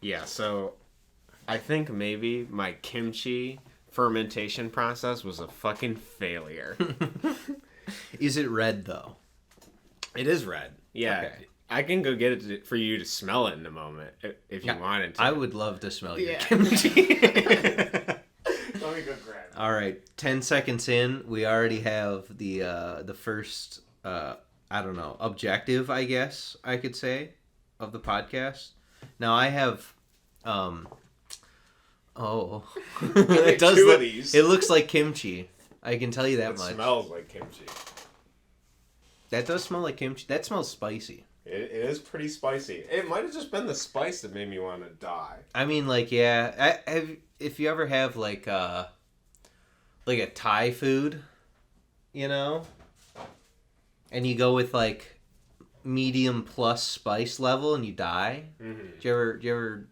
Yeah, so I think maybe my kimchi fermentation process was a fucking failure. Is it red, though? It is red. Yeah. Okay. I can go get it for you to smell it in a moment if you wanted to. I would love to smell your kimchi. Let me go grab it. All right, 10 seconds in, we already have the first, objective, I guess I could say, of the podcast. Now I have, it does two look, of these. it looks like kimchi. I can tell you that much. It smells like kimchi. That does smell like kimchi. That smells spicy. It is pretty spicy. It might have just been the spice that made me want to die. I mean, like, yeah. If you ever have like a Thai food, you know, and you go with like medium plus spice level and you die. Mm-hmm.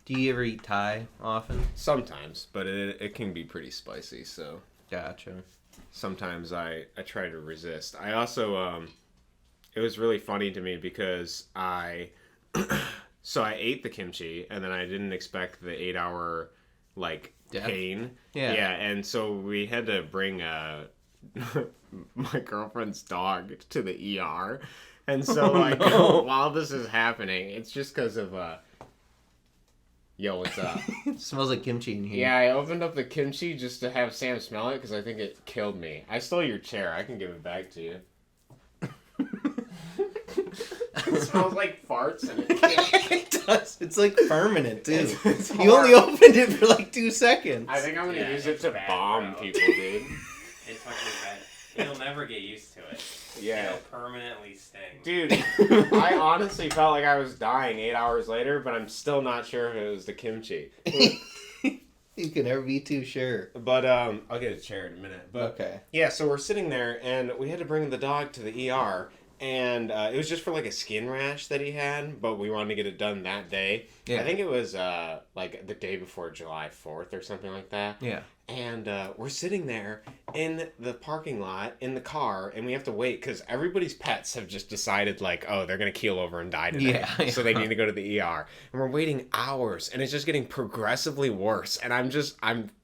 Do you ever eat Thai often? Sometimes, but it can be pretty spicy. So Gotcha. sometimes I try to resist. I also it was really funny to me because I ate the kimchi and then I didn't expect the 8-hour pain. Yeah, and so we had to bring my girlfriend's dog to the ER. And so while this is happening, it's just because of yo, what's up? It smells like kimchi in here. Yeah, I opened up the kimchi just to have Sam smell it because I think it killed me. I stole your chair. I can give it back to you. It smells like farts and It does. It's like permanent too. It's You only opened it for like 2 seconds. I think I'm gonna use it to bad, bomb bro. people, dude. It's fucking bad. You'll never get used to it. Yeah. It'll permanently sting. Dude, I honestly felt like I was dying 8 hours later, but I'm still not sure if it was the kimchi. You can never be too sure. But I'll get a chair in a minute. But Okay. yeah, so we're sitting there, and we had to bring the dog to the ER, and it was just for like a skin rash that he had, but we wanted to get it done that day. Yeah. I think it was like the day before July 4th or something like that. Yeah. And we're sitting there in the parking lot in the car, and we have to wait because everybody's pets have just decided like, oh, they're gonna keel over and die today, Yeah. so they need to go to the ER. And we're waiting hours, and it's just getting progressively worse. And I'm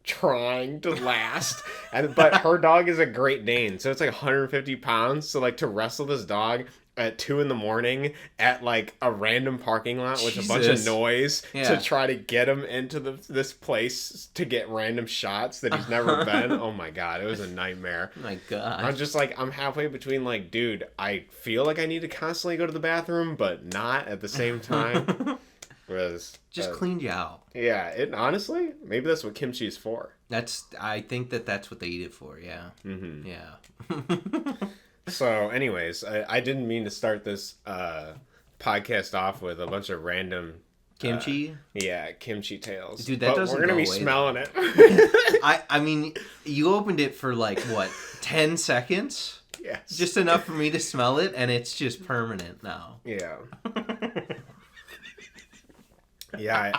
trying to last, but her dog is a Great Dane, so it's like 150 pounds. So like to wrestle this dog at 2 a.m. at like a random parking lot with a bunch of Jesus. noise Yeah. to try to get him into this place to get random shots that he's never been. Oh my god, it was a nightmare. Oh my God. I'm just like, I'm halfway between like, dude, I feel like I need to constantly go to the bathroom, but not at the same time. Whereas, Just cleaned you out. yeah, it honestly, maybe that's what kimchi is for. I think that's what they eat it for. Yeah. Mm-hmm. Yeah. So, anyways, I didn't mean to start this podcast off with a bunch of random Kimchi. kimchi tales. Dude, that But doesn't we're gonna go be away, smelling it. I mean, you opened it for like what, 10 seconds? Yes. Just enough for me to smell it, and it's just permanent now. Yeah. Yeah,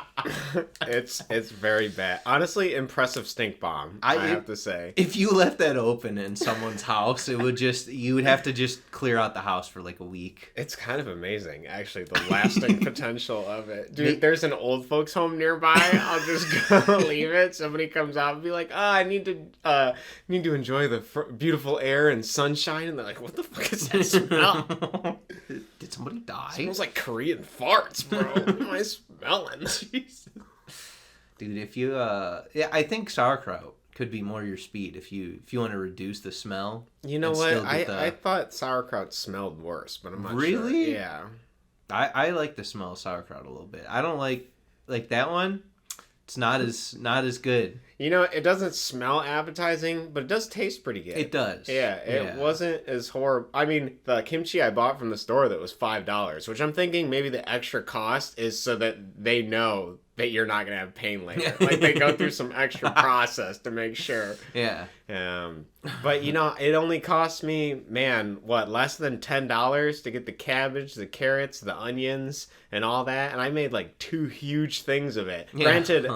it's very bad. Honestly, impressive stink bomb. I have to say. If you left that open in someone's house, you would have to just clear out the house for like a week. It's kind of amazing, actually, the lasting potential of it. Dude, there's an old folks home nearby. I'll just go leave it. Somebody comes out and be like, "Oh, I need to enjoy the beautiful air and sunshine." And they're like, "What the fuck is that smell?" Did somebody die? It smells like Korean farts, bro. What am I smelling? Dude, if you I think sauerkraut could be more your speed if you want to reduce the smell. You know what? I thought sauerkraut smelled worse, but I'm not sure. Really? Yeah. I like the smell of sauerkraut a little bit. I don't like that one. It's not as good. You know, it doesn't smell appetizing, but it does taste pretty good. It does. Yeah, it wasn't as horrible. I mean, the kimchi I bought from the store that was $5, which I'm thinking maybe the extra cost is so that they know that you're not going to have pain later. Like, they go through some extra process to make sure. Yeah. But, you know, it only cost me, less than $10 to get the cabbage, the carrots, the onions, and all that. And I made, like, 2 huge things of it. Yeah. Granted,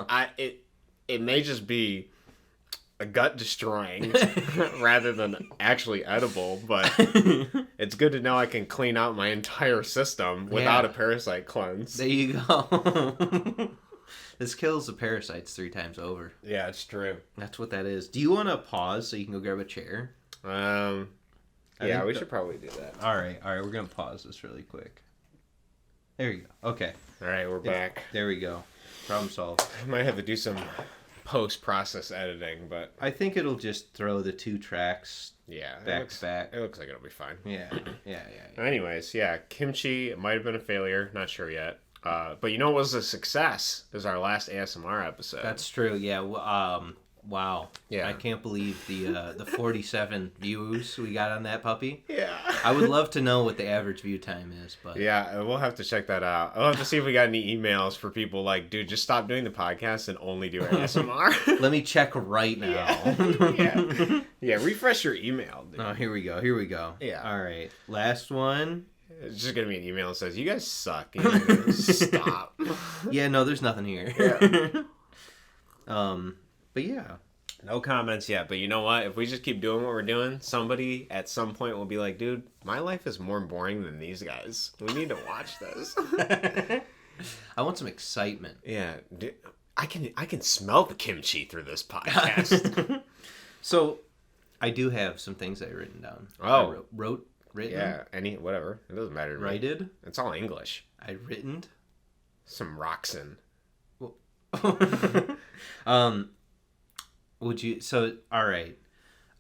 it may just be a gut destroying rather than actually edible, but it's good to know I can clean out my entire system without a parasite cleanse. There you go. This kills the parasites 3 times over. Yeah, it's true. That's what that is. Do you want to pause so you can go grab a chair? Yeah, we should probably do that. All right. We're going to pause this really quick. There you go. Okay. All right, we're back. There we go. Problem solved. I might have to do some post-process editing, but I think it'll just throw the 2 tracks back to back. It looks like it'll be fine. Yeah. Anyways, yeah, kimchi, it might have been a failure. Not sure yet. But you know what was a success? It was our last ASMR episode. That's true. Yeah. Wow. Yeah. I can't believe the 47 views we got on that puppy. Yeah. I would love to know what the average view time is, but yeah, we'll have to check that out. I'll have to see if we got any emails for people like, dude, just stop doing the podcast and only do ASMR. let me check right now. Yeah, refresh your email, dude. Oh, here we go. Yeah. All right. Last one. It's just going to be an email that says, you guys suck. You stop. Yeah, no, there's nothing here. Yeah. But yeah. No comments yet, but you know what? If we just keep doing what we're doing, somebody at some point will be like, dude, my life is more boring than these guys. We need to watch this. I want some excitement. Yeah, dude, I can smell the kimchi through this podcast. So, I do have some things I've written down. Oh. Written? Yeah, whatever. It doesn't matter to me. Righted? It's all English. I written? Some Roxen. All right.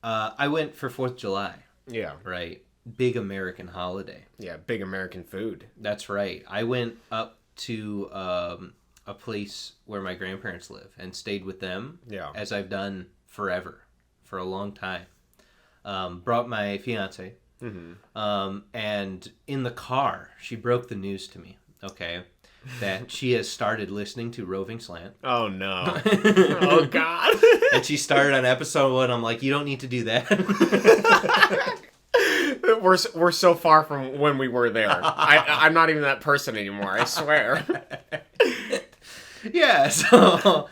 I went for 4th of July. Yeah. Right. Big American holiday. Yeah, big American food. That's right. I went up to a place where my grandparents live and stayed with them. Yeah. As I've done forever, for a long time. Brought my fiance. Mm-hmm. And in the car, she broke the news to me. Okay. That she has started listening to Roving Slant. Oh, no. Oh, God. And she started on episode 1. I'm like, you don't need to do that. We're so far from when we were there. I'm not even that person anymore, I swear. Yeah, so,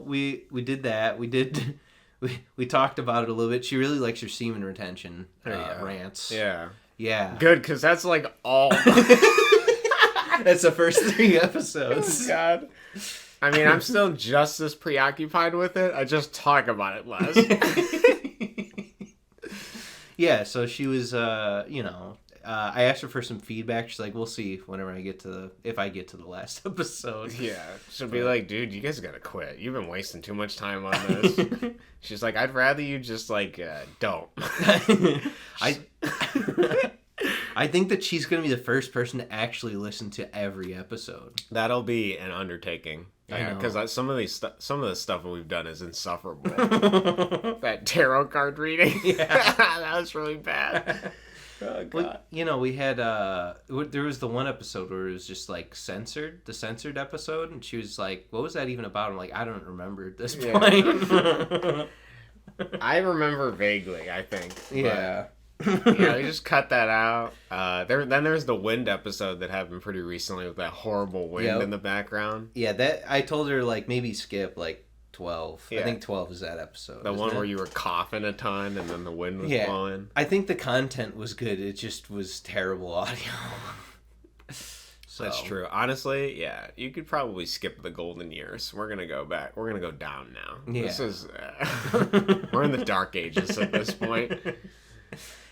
we did that. We talked about it a little bit. She really likes your semen retention rants. Yeah. Yeah. Good, because that's like all... That's the first 3 episodes. Oh, God. I mean, I'm still just as preoccupied with it. I just talk about it less. Yeah, so she was, I asked her for some feedback. She's like, we'll see whenever if I get to the last episode. Yeah. She'll be like, dude, you guys gotta quit. You've been wasting too much time on this. She's like, I'd rather you just, don't. I think that she's going to be the first person to actually listen to every episode. That'll be an undertaking. Yeah, because some of the stuff that we've done is insufferable. That tarot card reading, that was really bad. Oh, God. Well, we had there was the one episode where it was just censored, the censored episode, and she was like, "What was that even about?" I'm like, "I don't remember at this point." I remember vaguely, I think. Yeah. Yeah, we just cut that out. Then there's the wind episode that happened pretty recently with that horrible wind in the background. Yeah, that I told her maybe skip 12. Yeah. I think 12 is that episode. The one where you were coughing a ton and then the wind was blowing. I think the content was good. It just was terrible audio. So. That's true. Honestly, yeah, you could probably skip the golden years. We're gonna go back. We're gonna go down now. Yeah. This is we're in the dark ages at this point.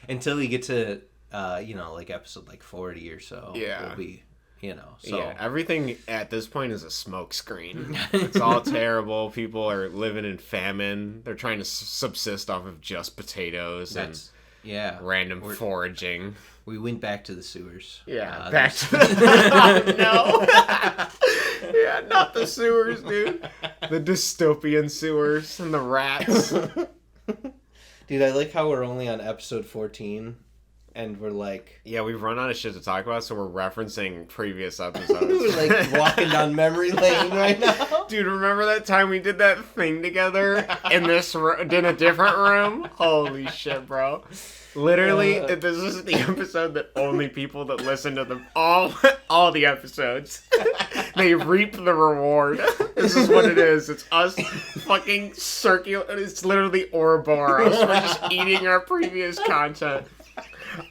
Until we get to, episode 40 or so. Yeah. We'll be, So. Yeah, everything at this point is a smoke screen. It's all terrible. People are living in famine. They're trying to subsist off of just potatoes and random foraging. We went back to the sewers. Yeah, back to the... No. Yeah, not the sewers, dude. The dystopian sewers and the rats. Dude, I like how we're only on episode 14. and we're like, Yeah, we've run out of shit to talk about, so we're referencing previous episodes. we're like walking down memory lane right now. Dude, remember that time we did that thing together in in a different room? Holy shit, bro. Literally, this is the episode that only people that listen to all the episodes, they reap the reward. This is what it is. It's us fucking circular. It's literally Ouroboros. We're just eating our previous content.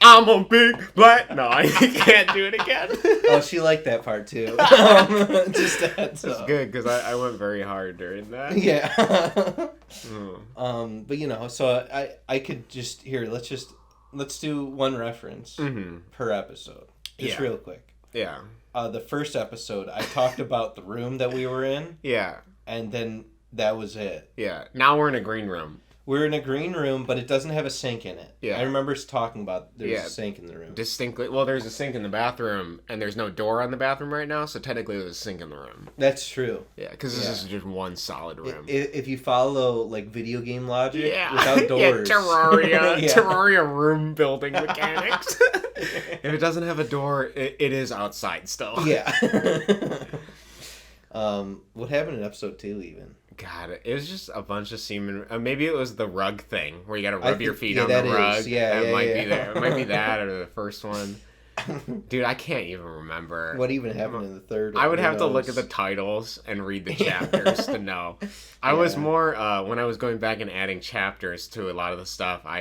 I'm a big black... No, I can't do it again. Oh, she liked that part too. Just that. It's good, because I went very hard during that. Yeah. But you know, so I could just... Here, let's do one reference per episode. Just real quick. Yeah. The first episode, I talked about the room that we were in. Yeah. And then that was it. Yeah. Now we're in a green room. We're in a green room, but it doesn't have a sink in it. Yeah. I remember us talking about there's a sink in the room. Distinctly. Well, there's a sink in the bathroom, and there's no door on the bathroom right now, so technically there's a sink in the room. That's true. Yeah, because this is just one solid room. If you follow, like, video game logic, without doors. Yeah, Terraria. Terraria room building mechanics. If it doesn't have a door, it is outside still. Yeah. What happened in episode 2, even? God, it was just a bunch of semen. Maybe it was the rug thing where you got to rub your feet on the rug. It might be there. It might be that or the first one. Dude, I can't even remember. What even happened in the third one? I would have to look at the titles and read the chapters to know. I was more, when I was going back and adding chapters to a lot of the stuff, I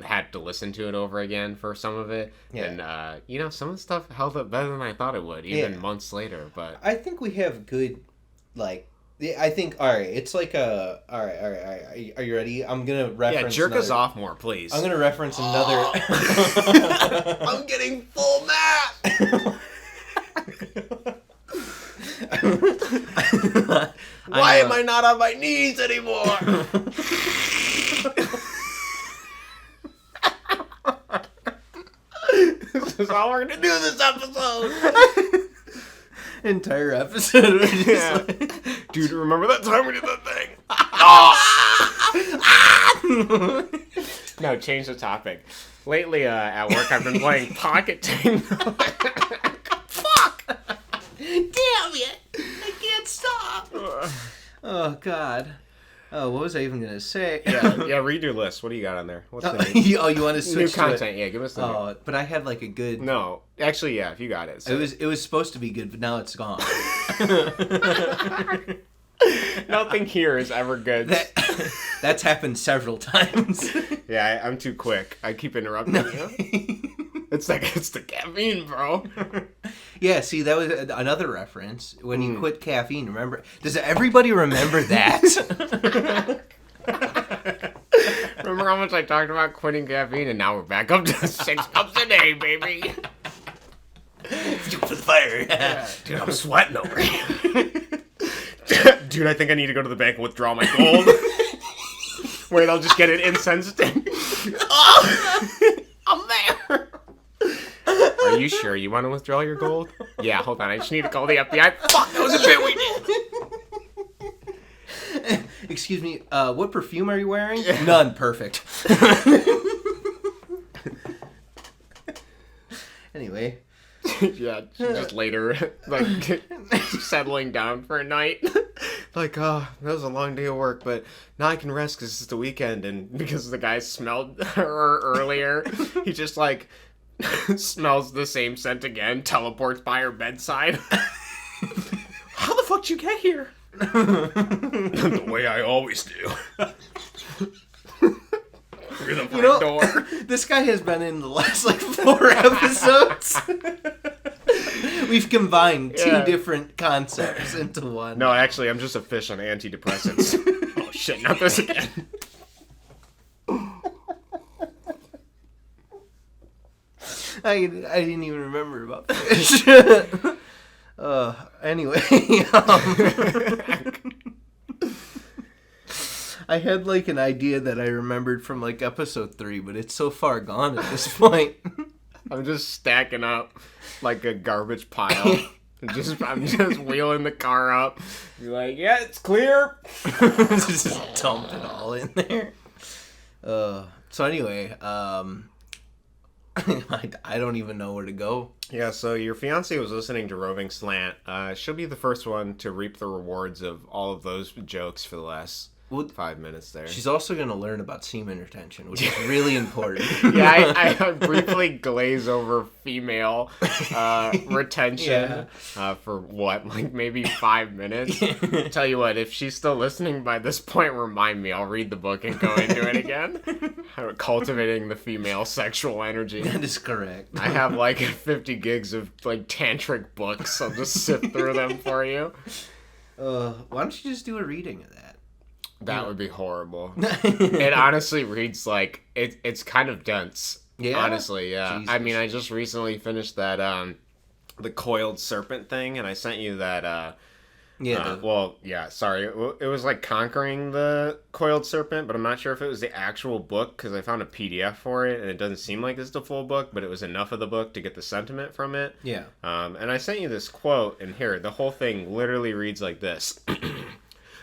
had to listen to it over again for some of it. Yeah. And, you know, some of the stuff held up better than I thought it would, even months later. But I think we have good, like... I think, alright, it's like a... Alright. Are you ready? I'm going to reference... Yeah, jerk us off more, please. I'm going to reference another... I'm getting full nap! Why am I not on my knees anymore? This is all we're going to do this episode. Entire episode. Dude, remember that time we did that thing? No, change the topic. Lately, at work, I've been playing Pocket Tango. Fuck! Damn it! I can't stop! Oh, God. Oh, what was I even going to say? Yeah, read your list. What do you got on there? What's the you want to switch new content? Yeah, give us the new. But I had like a good... No. Actually, yeah, if you got it. So. It was supposed to be good, but now it's gone. Nothing here is ever good. That's happened several times. Yeah, I'm too quick. I keep interrupting you. It's the caffeine, bro. Yeah, see, that was another reference. When you quit caffeine, remember? Does everybody remember that? Remember how much I talked about quitting caffeine, and now we're back up to 6 cups a day, baby. For the fire. Yeah. Dude, I'm sweating over here. Dude, I think I need to go to the bank and withdraw my gold. Wait, I'll just get it insensitive. Oh, I'm there. Are you sure you want to withdraw your gold? Yeah, hold on. I just need to call the FBI. Fuck, that was a bit we did. Excuse me, what perfume are you wearing? None. Perfect. Anyway. Yeah, just later, like, settling down for a night. Like, that was a long day of work, but now I can rest because it's the weekend, and because the guy smelled her earlier, he just, like, smells the same scent again, teleports by her bedside. How the fuck did you get here? The way I always do. Through the front door. This guy has been in the last, 4 episodes. We've combined 2 different concepts into one. No, actually, I'm just a fish on antidepressants. Oh, shit, not this again. I didn't even remember about fish. Anyway. I had an idea that I remembered from episode 3, but it's so far gone at this point. I'm just stacking up like a garbage pile. I'm just wheeling the car up. You're like, yeah, it's clear. Just dump it all in there. So anyway, I don't even know where to go. Yeah, so your fiance was listening to Roving Slant. She'll be the first one to reap the rewards of all of those jokes for the last 5 minutes there. She's also going to learn about semen retention, which is really important. Yeah, I briefly glaze over female retention for what, like maybe 5 minutes? Tell you what, if she's still listening by this point, remind me. I'll read the book and go into it again. Cultivating the female sexual energy. That is correct. I have like 50 gigs of like tantric books. I'll just sift through them for you. Why don't you just do a reading of that? That would be horrible. It honestly reads like it's kind of dense. Yeah. Honestly, yeah. Jesus. I mean, I just recently finished that the coiled serpent thing, and I sent you that. Sorry. It was like Conquering the Coiled Serpent, but I'm not sure if it was the actual book because I found a PDF for it, and it doesn't seem like it's the full book, but it was enough of the book to get the sentiment from it. Yeah. And I sent you this quote, and here, the whole thing literally reads like this.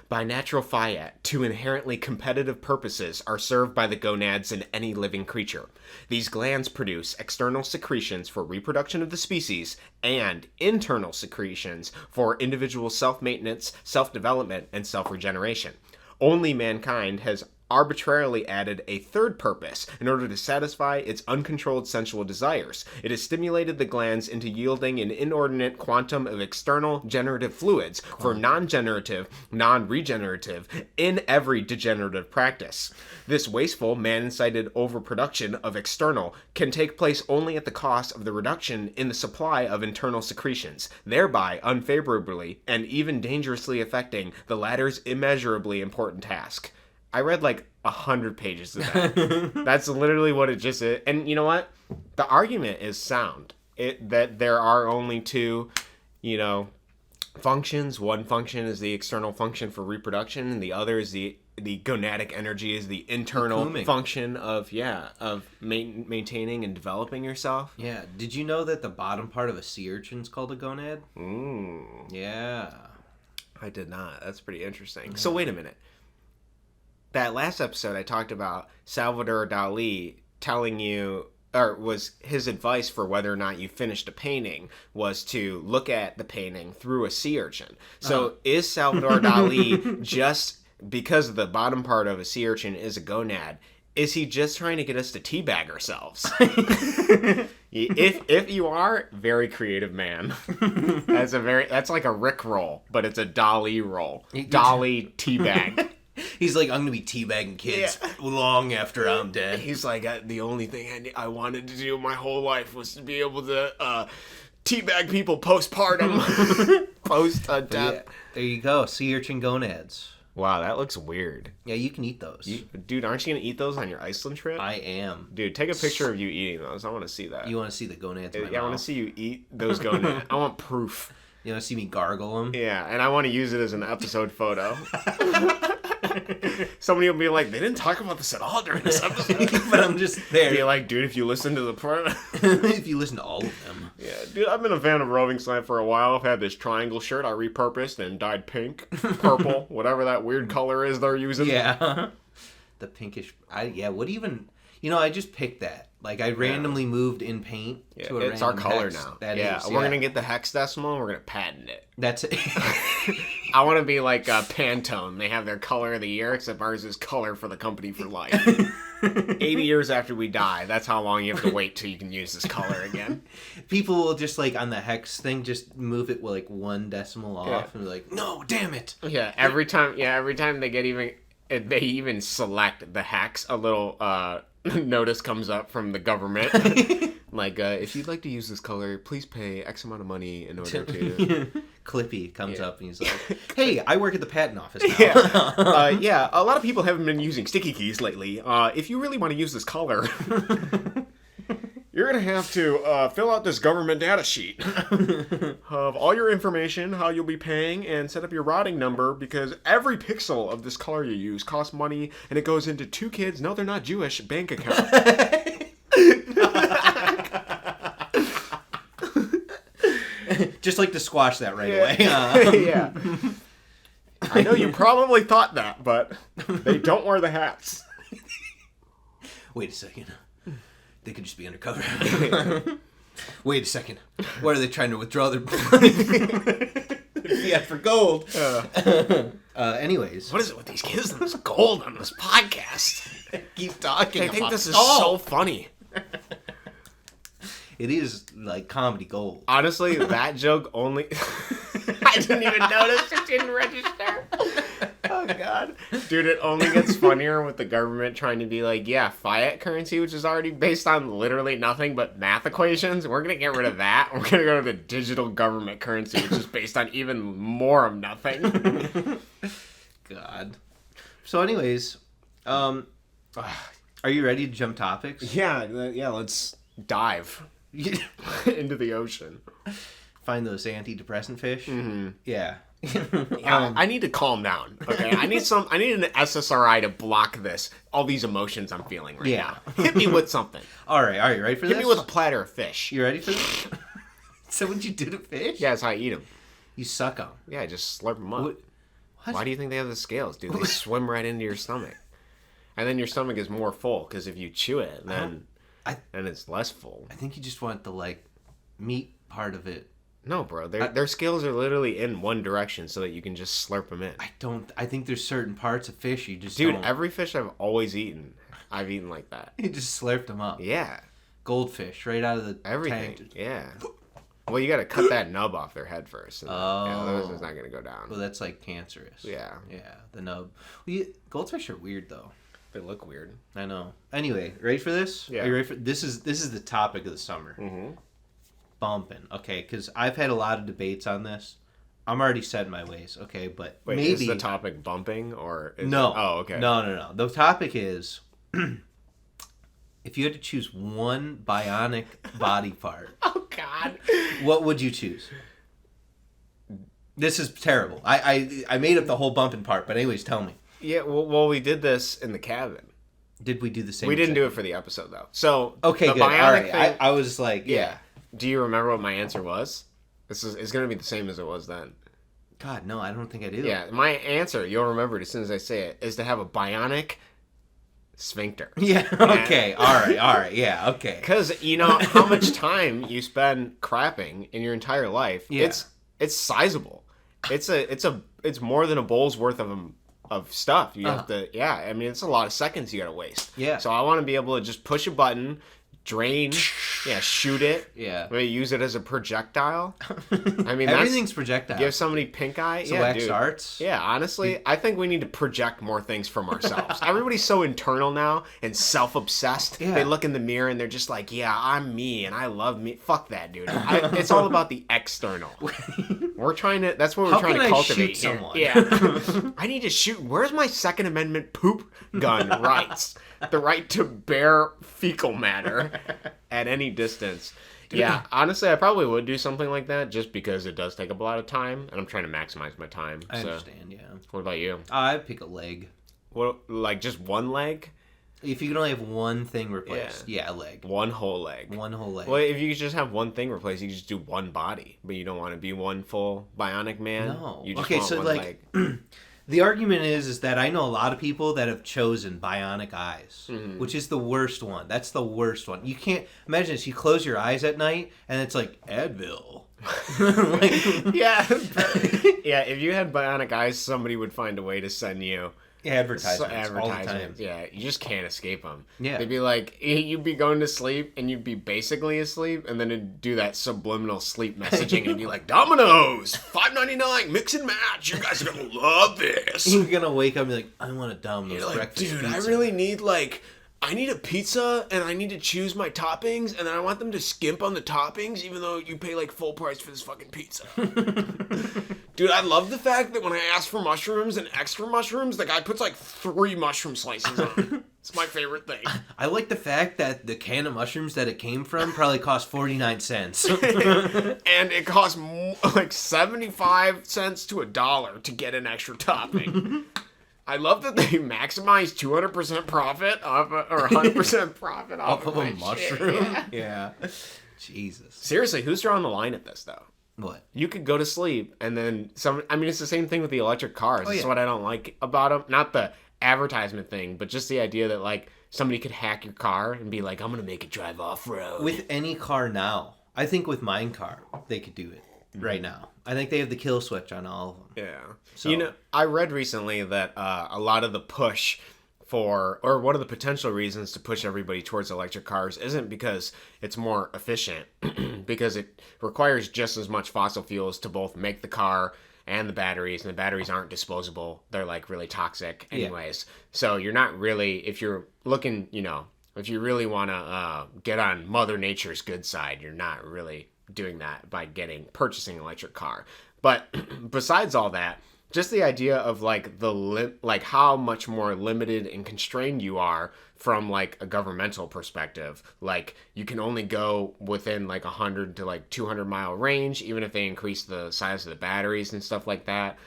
By natural fiat, two inherently competitive purposes are served by the gonads in any living creature. These glands produce external secretions for reproduction of the species and internal secretions for individual self-maintenance, self-development, and self-regeneration. Only mankind has arbitrarily added a third purpose in order to satisfy its uncontrolled sensual desires. It has stimulated the glands into yielding an inordinate quantum of external generative fluids for non-generative, non-regenerative, in every degenerative practice. This wasteful, man-incited overproduction of external can take place only at the cost of the reduction in the supply of internal secretions, thereby unfavorably and even dangerously affecting the latter's immeasurably important task. I read like 100 pages of that. That's literally what it just is. And you know what? The argument is sound. That there are only two, functions. One function is the external function for reproduction, and the other is the gonadic energy is the internal function of maintaining and developing yourself. Yeah. Did you know that the bottom part of a sea urchin is called a gonad? Yeah. I did not. That's pretty interesting. Yeah. So wait a minute. That last episode I talked about Salvador Dali telling you, or was his advice for whether or not you finished a painting was to look at the painting through a sea urchin. So is Salvador Dali just because the bottom part of a sea urchin is a gonad, is he just trying to get us to teabag ourselves? If you are, very creative man. That's like a Rick roll, but it's a Dali roll. Dali teabag. He's like, I'm going to be teabagging kids long after I'm dead. He's like, the only thing I wanted to do my whole life was to be able to teabag people postpartum. Post-death. Yeah, there you go. Sea urchin gonads. Wow, that looks weird. Yeah, you can eat those. Dude, aren't you going to eat those on your Iceland trip? I am. Dude, take a picture of you eating those. I want to see that. You want to see the gonads in my mouth? I want to see you eat those gonads. I want proof. You want to see me gargle them? Yeah, and I want to use it as an episode photo. Somebody will be like, they didn't talk about this at all during this episode. But I'm just there. Be like, dude, if you listen to the part, if you listen to all of them. Yeah, dude, I've been a fan of Roving Slant for a while. I've had this triangle shirt I repurposed and dyed pink, purple, whatever that weird color is they're using. Yeah. The pinkish. What even... I just picked that. Like, I randomly moved in paint to a it's our color hex. now. That we're going to get the hex decimal and we're going to patent it. That's it. I want to be like Pantone. They have their color of the year, except ours is color for the company for life. 80 years after we die, that's how long you have to wait till you can use this color again. People will just, like, on the hex thing, just move it, like, one decimal off and be like, no, damn it. Yeah, every time they get they even select the hex, a little notice comes up from the government. Like, if you'd like to use this color, please pay X amount of money in order to... Clippy comes up and he's like, hey, I work at the patent office now. A lot of people haven't been using sticky keys lately. If you really want to use this color... You're going to have to fill out this government data sheet of all your information, how you'll be paying, and set up your routing number, because every pixel of this color you use costs money, and it goes into 2 kids, no, they're not Jewish, bank account. Just like to squash that right away. Yeah. I know you probably thought that, but they don't wear the hats. Wait a second. They could just be undercover. Wait a second. Why are they trying to withdraw their fiat for gold? Anyways. What is it with these kids and this gold on this podcast? Keep talking. I think this is so funny. It is like comedy gold. Honestly, that joke only... I didn't even notice. It didn't register. Oh, God. Dude, it only gets funnier with the government trying to be like, yeah, fiat currency, which is already based on literally nothing but math equations. We're going to get rid of that. We're going to go to the digital government currency, which is based on even more of nothing. God. So anyways, are you ready to jump topics? Yeah, let's dive into the ocean. Find those antidepressant fish? Mm-hmm. Yeah. I need to calm down. Okay, I need an SSRI to block all these emotions I'm feeling right now. Hit me with something. All right, are you ready for this? Hit me with a platter of fish. You ready for this? So what you do to fish? Yeah, that's how I eat them. You suck them. Yeah, I just slurp them up. What? Why do you think they have the scales, dude? They swim right into your stomach, and then your stomach is more full because if you chew it, then it's less full. I think you just want the meat part of it. No, bro. Their scales are literally in one direction so that you can just slurp them in. I think there's certain parts of fish you just Dude, don't. every fish I've always eaten, I've eaten like that. You just slurped them up. Yeah. Goldfish, right out of the Everything. tank. Yeah. Well, you got to cut that nub off their head first. And Oh. it's not going to go down. Well, that's cancerous. Yeah. Yeah, the nub. Goldfish are weird though. They look weird. I know. Anyway, ready for this? Yeah. Are you ready for this? Is the topic of the summer? Mm-hmm. Bumping. Okay, because I've had a lot of debates on this. I'm already set in my ways. Okay, but Wait, maybe is the topic bumping or is no. Oh, okay. No. The topic is if you had to choose one bionic body part, Oh God. what would you choose? This is terrible. I made up the whole bumping part, but anyways, tell me. Yeah. Well, we did this in the cabin. Did we do the same? We didn't thing? do it for the episode though. So Okay, the good. All bionic right. thing- I was like, yeah. Do you remember what my answer was? It's going to be the same as it was then. God, no, I don't think I do. Yeah, my answer, you'll remember it as soon as I say it, is to have a bionic sphincter. Yeah. Okay. All right. Yeah. Okay. Because you know how much time you spend crapping in your entire life. Yeah. It's sizable. It's more than a bowl's worth of stuff. You have to. Yeah. I mean, it's a lot of seconds you got to waste. Yeah. So I want to be able to just push a button, drain, shoot it. Yeah. Maybe use it as a projectile. I mean, Everything's projectile. Give somebody pink eye. So yeah, wax dude. arts. Yeah, honestly, I think we need to project more things from ourselves. Everybody's so internal now and self-obsessed. Yeah. They look in the mirror and they're just like, yeah, I'm me and I love me. Fuck that, dude. It's all about the external. That's what we're How trying can to I cultivate shoot here. someone? Yeah. I need to shoot. Where's my Second Amendment poop gun rights? The right to bear fecal matter at any distance. Yeah, honestly, I probably would do something like that just because it does take up a lot of time, and I'm trying to maximize my time. I understand. Yeah. What about you? I'd pick a leg. What, like just one leg? If you could only have one thing replaced, yeah, a leg. One whole leg. One whole leg. Well, if you could just have one thing replaced, you could just do one body, but you don't want to be one full bionic man. No. You just Okay, want so one like, leg. the argument is that I know a lot of people that have chosen bionic eyes, which is the worst one. That's the worst one. You can't imagine this. You close your eyes at night, and it's like Advil. Yeah, yeah. If you had bionic eyes, somebody would find a way to send you Advertisements all the time. Yeah, you just can't escape them. Yeah. They'd be like, you'd be going to sleep and you'd be basically asleep, and then it'd do that subliminal sleep messaging and be like, Domino's, $5.99, mix and match. You guys are gonna love this. You're gonna wake up and be like, I want a Domino's You're like, breakfast dude, pizza. I really need I need a pizza and I need to choose my toppings, and then I want them to skimp on the toppings even though you pay full price for this fucking pizza. Dude, I love the fact that when I ask for mushrooms and extra mushrooms, the guy puts 3 mushroom slices on. It's my favorite thing. I like the fact that the can of mushrooms that it came from probably cost 49 cents. And it costs 75 cents to $1 to get an extra topping. I love that they maximize 200% profit off or 100% profit off of a my mushroom. shit. Yeah. Jesus. Seriously, who's drawing the line at this though? What? You could go to sleep and then it's the same thing with the electric cars. Oh, That's yeah. what I don't like about them. Not the advertisement thing, but just the idea that somebody could hack your car and be like, I'm gonna make it drive off road. With any car now. I think with mine car, they could do it right now. I think they have the kill switch on all of them. Yeah. So- You know, I read recently that a lot of the push for, or one of the potential reasons to push everybody towards electric cars isn't because it's more efficient, because it requires just as much fossil fuels to both make the car and the batteries aren't disposable. They're like really toxic anyways. So you're not really, if you're looking, you know, if you really want to get on Mother Nature's good side, you're not really doing that by purchasing an electric car. But besides all that, just the idea of like like how much more limited and constrained you are from like a governmental perspective. Like you can only go within like 100 to like 200-mile range, even if they increase the size of the batteries and stuff like that.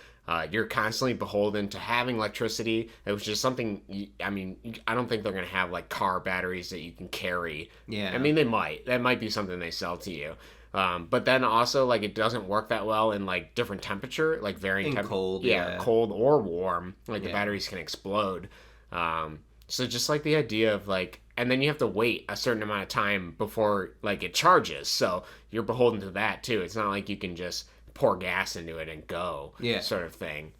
You're constantly beholden to having electricity. It was just something, I don't think they're going to have like car batteries that you can carry. Yeah. I mean, they might. That might be something they sell to you. But then also, like, it doesn't work that well in, like, different temperature, like, varying temperature. Cold, cold or warm. Like, the Yeah. batteries can explode. So just, like, the idea of, like, and then you have to wait a certain amount of time before, like, it charges. So you're beholden to that, too. It's not like you can just pour gas into it and go, sort of thing.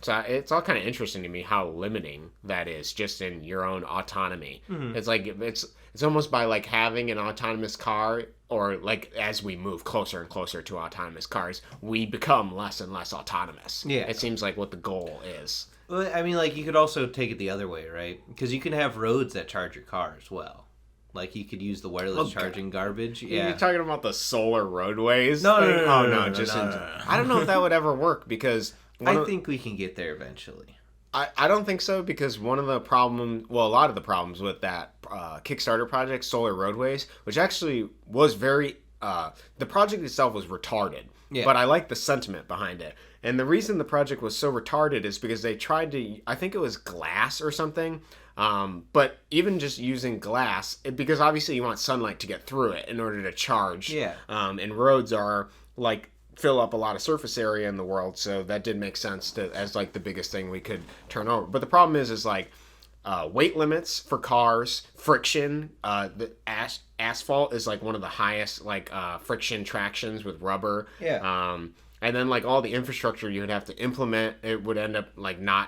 So it's all kind of interesting to me how limiting that is just in your own autonomy. Mm-hmm. It's like it's almost by like having an autonomous car, or like as we move closer and closer to autonomous cars, we become less and less autonomous. Yeah. It seems like what the goal is. Well, I mean, like, you could also take it the other way, right? Because you can have roads that charge your car as well. Like, you could use the wireless charging garbage. Yeah. You're talking about the solar roadways? No, thing? no. I don't know if that would ever work because... I think we can get there eventually. I don't think so, because a lot of the problems with that Kickstarter project, Solar Roadways, which actually was very... the project itself was retarded, but I like the sentiment behind it. And the reason the project was so retarded is because they tried to... I think it was glass or something, but even just using glass, because obviously you want sunlight to get through it in order to charge. Yeah. And roads are, like... fill up a lot of surface area in the world, so that did make sense as like the biggest thing we could turn over. But the problem is like weight limits for cars, friction. The asphalt is like one of the highest like friction tractions with rubber. Yeah. And then like all the infrastructure you would have to implement, it would end up like not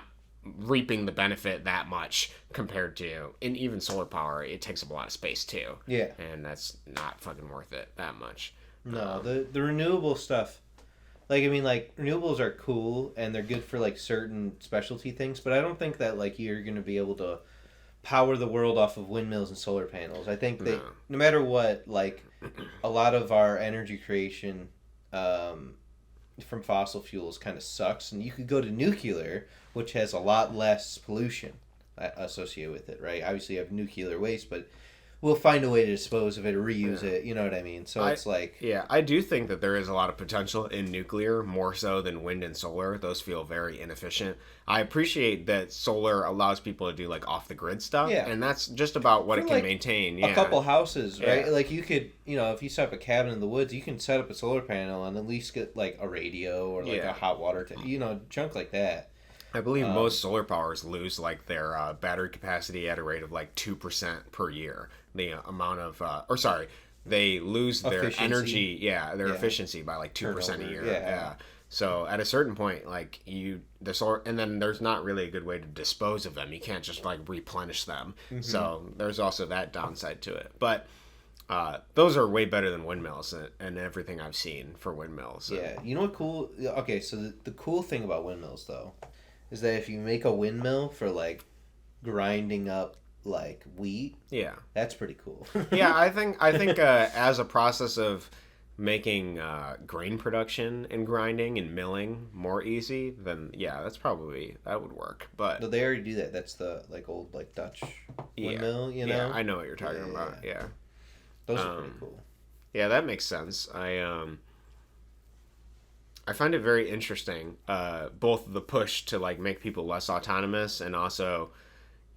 reaping the benefit that much compared to, and even solar power, it takes up a lot of space too. Yeah. And that's not fucking worth it that much. No, the renewable stuff, like, I mean, like, renewables are cool and they're good for like certain specialty things, but I don't think that like you're going to be able to power the world off of windmills and solar panels. I think that no matter what, like, a lot of our energy creation from fossil fuels kind of sucks, and you could go to nuclear, which has a lot less pollution associated with it, right? Obviously you have nuclear waste, but we'll find a way to dispose of it or reuse it, you know what I mean? So it's like... Yeah, I do think that there is a lot of potential in nuclear, more so than wind and solar. Those feel very inefficient. I appreciate that solar allows people to do, like, off-the-grid stuff, and that's just about what it can maintain. A couple houses, right? Like, you could, you know, if you set up a cabin in the woods, you can set up a solar panel and at least get, like, a radio or, like, a hot water tank, you know, junk like that. I believe most solar powers lose like their battery capacity at a rate of like 2% per year. The amount of, they lose their energy, their efficiency by like 2% a year. Yeah. So at a certain point, like the solar, and then there's not really a good way to dispose of them. You can't just like replenish them. Mm-hmm. So there's also that downside to it. But those are way better than windmills and everything I've seen for windmills. Yeah. You know what cool? Okay, so the cool thing about windmills though is that if you make a windmill for like grinding up like wheat, that's pretty cool. Yeah, I think as a process of making grain production and grinding and milling more easy, then that would work. But no, they already do that. That's the like old like Dutch windmill, you know. Yeah, I know what you're talking about. Yeah. Those are pretty cool. Yeah, that makes sense. I find it very interesting, both the push to like make people less autonomous and also,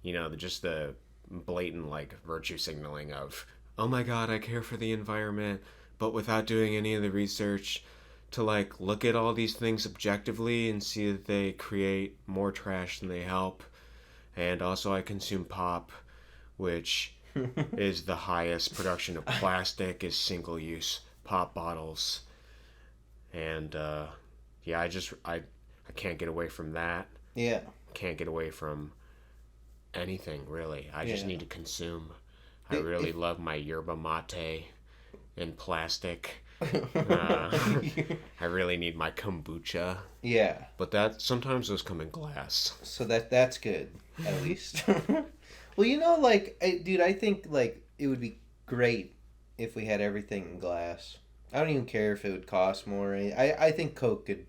you know, just the blatant like virtue signaling of, oh my god, I care for the environment, but without doing any of the research to like look at all these things objectively and see that they create more trash than they help. And also I consume pop which is the highest production of plastic is single-use pop bottles. And yeah, I can't get away from that. Yeah. Can't get away from anything, really. I just Yeah. need to consume. I really love my yerba mate in plastic. I really need my kombucha. Yeah. But that sometimes those come in glass. So that's good, at least. Well, you know, like, dude, I think, like, it would be great if we had everything in glass. I don't even care if it would cost more. I think Coke could,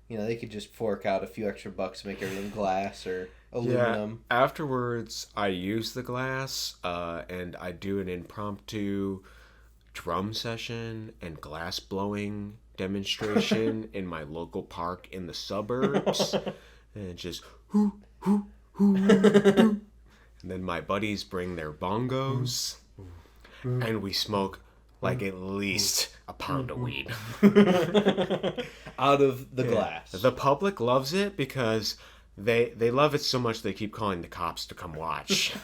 you know, they could just fork out a few extra bucks to make everything glass or aluminum. Yeah. Afterwards, I use the glass, and I do an impromptu drum session and glass blowing demonstration in my local park in the suburbs. And just hoo, hoo, hoo, hoo. And then my buddies bring their bongos, and we smoke like at least a pound of weed. Out of the glass. The public loves it because they love it so much they keep calling the cops to come watch.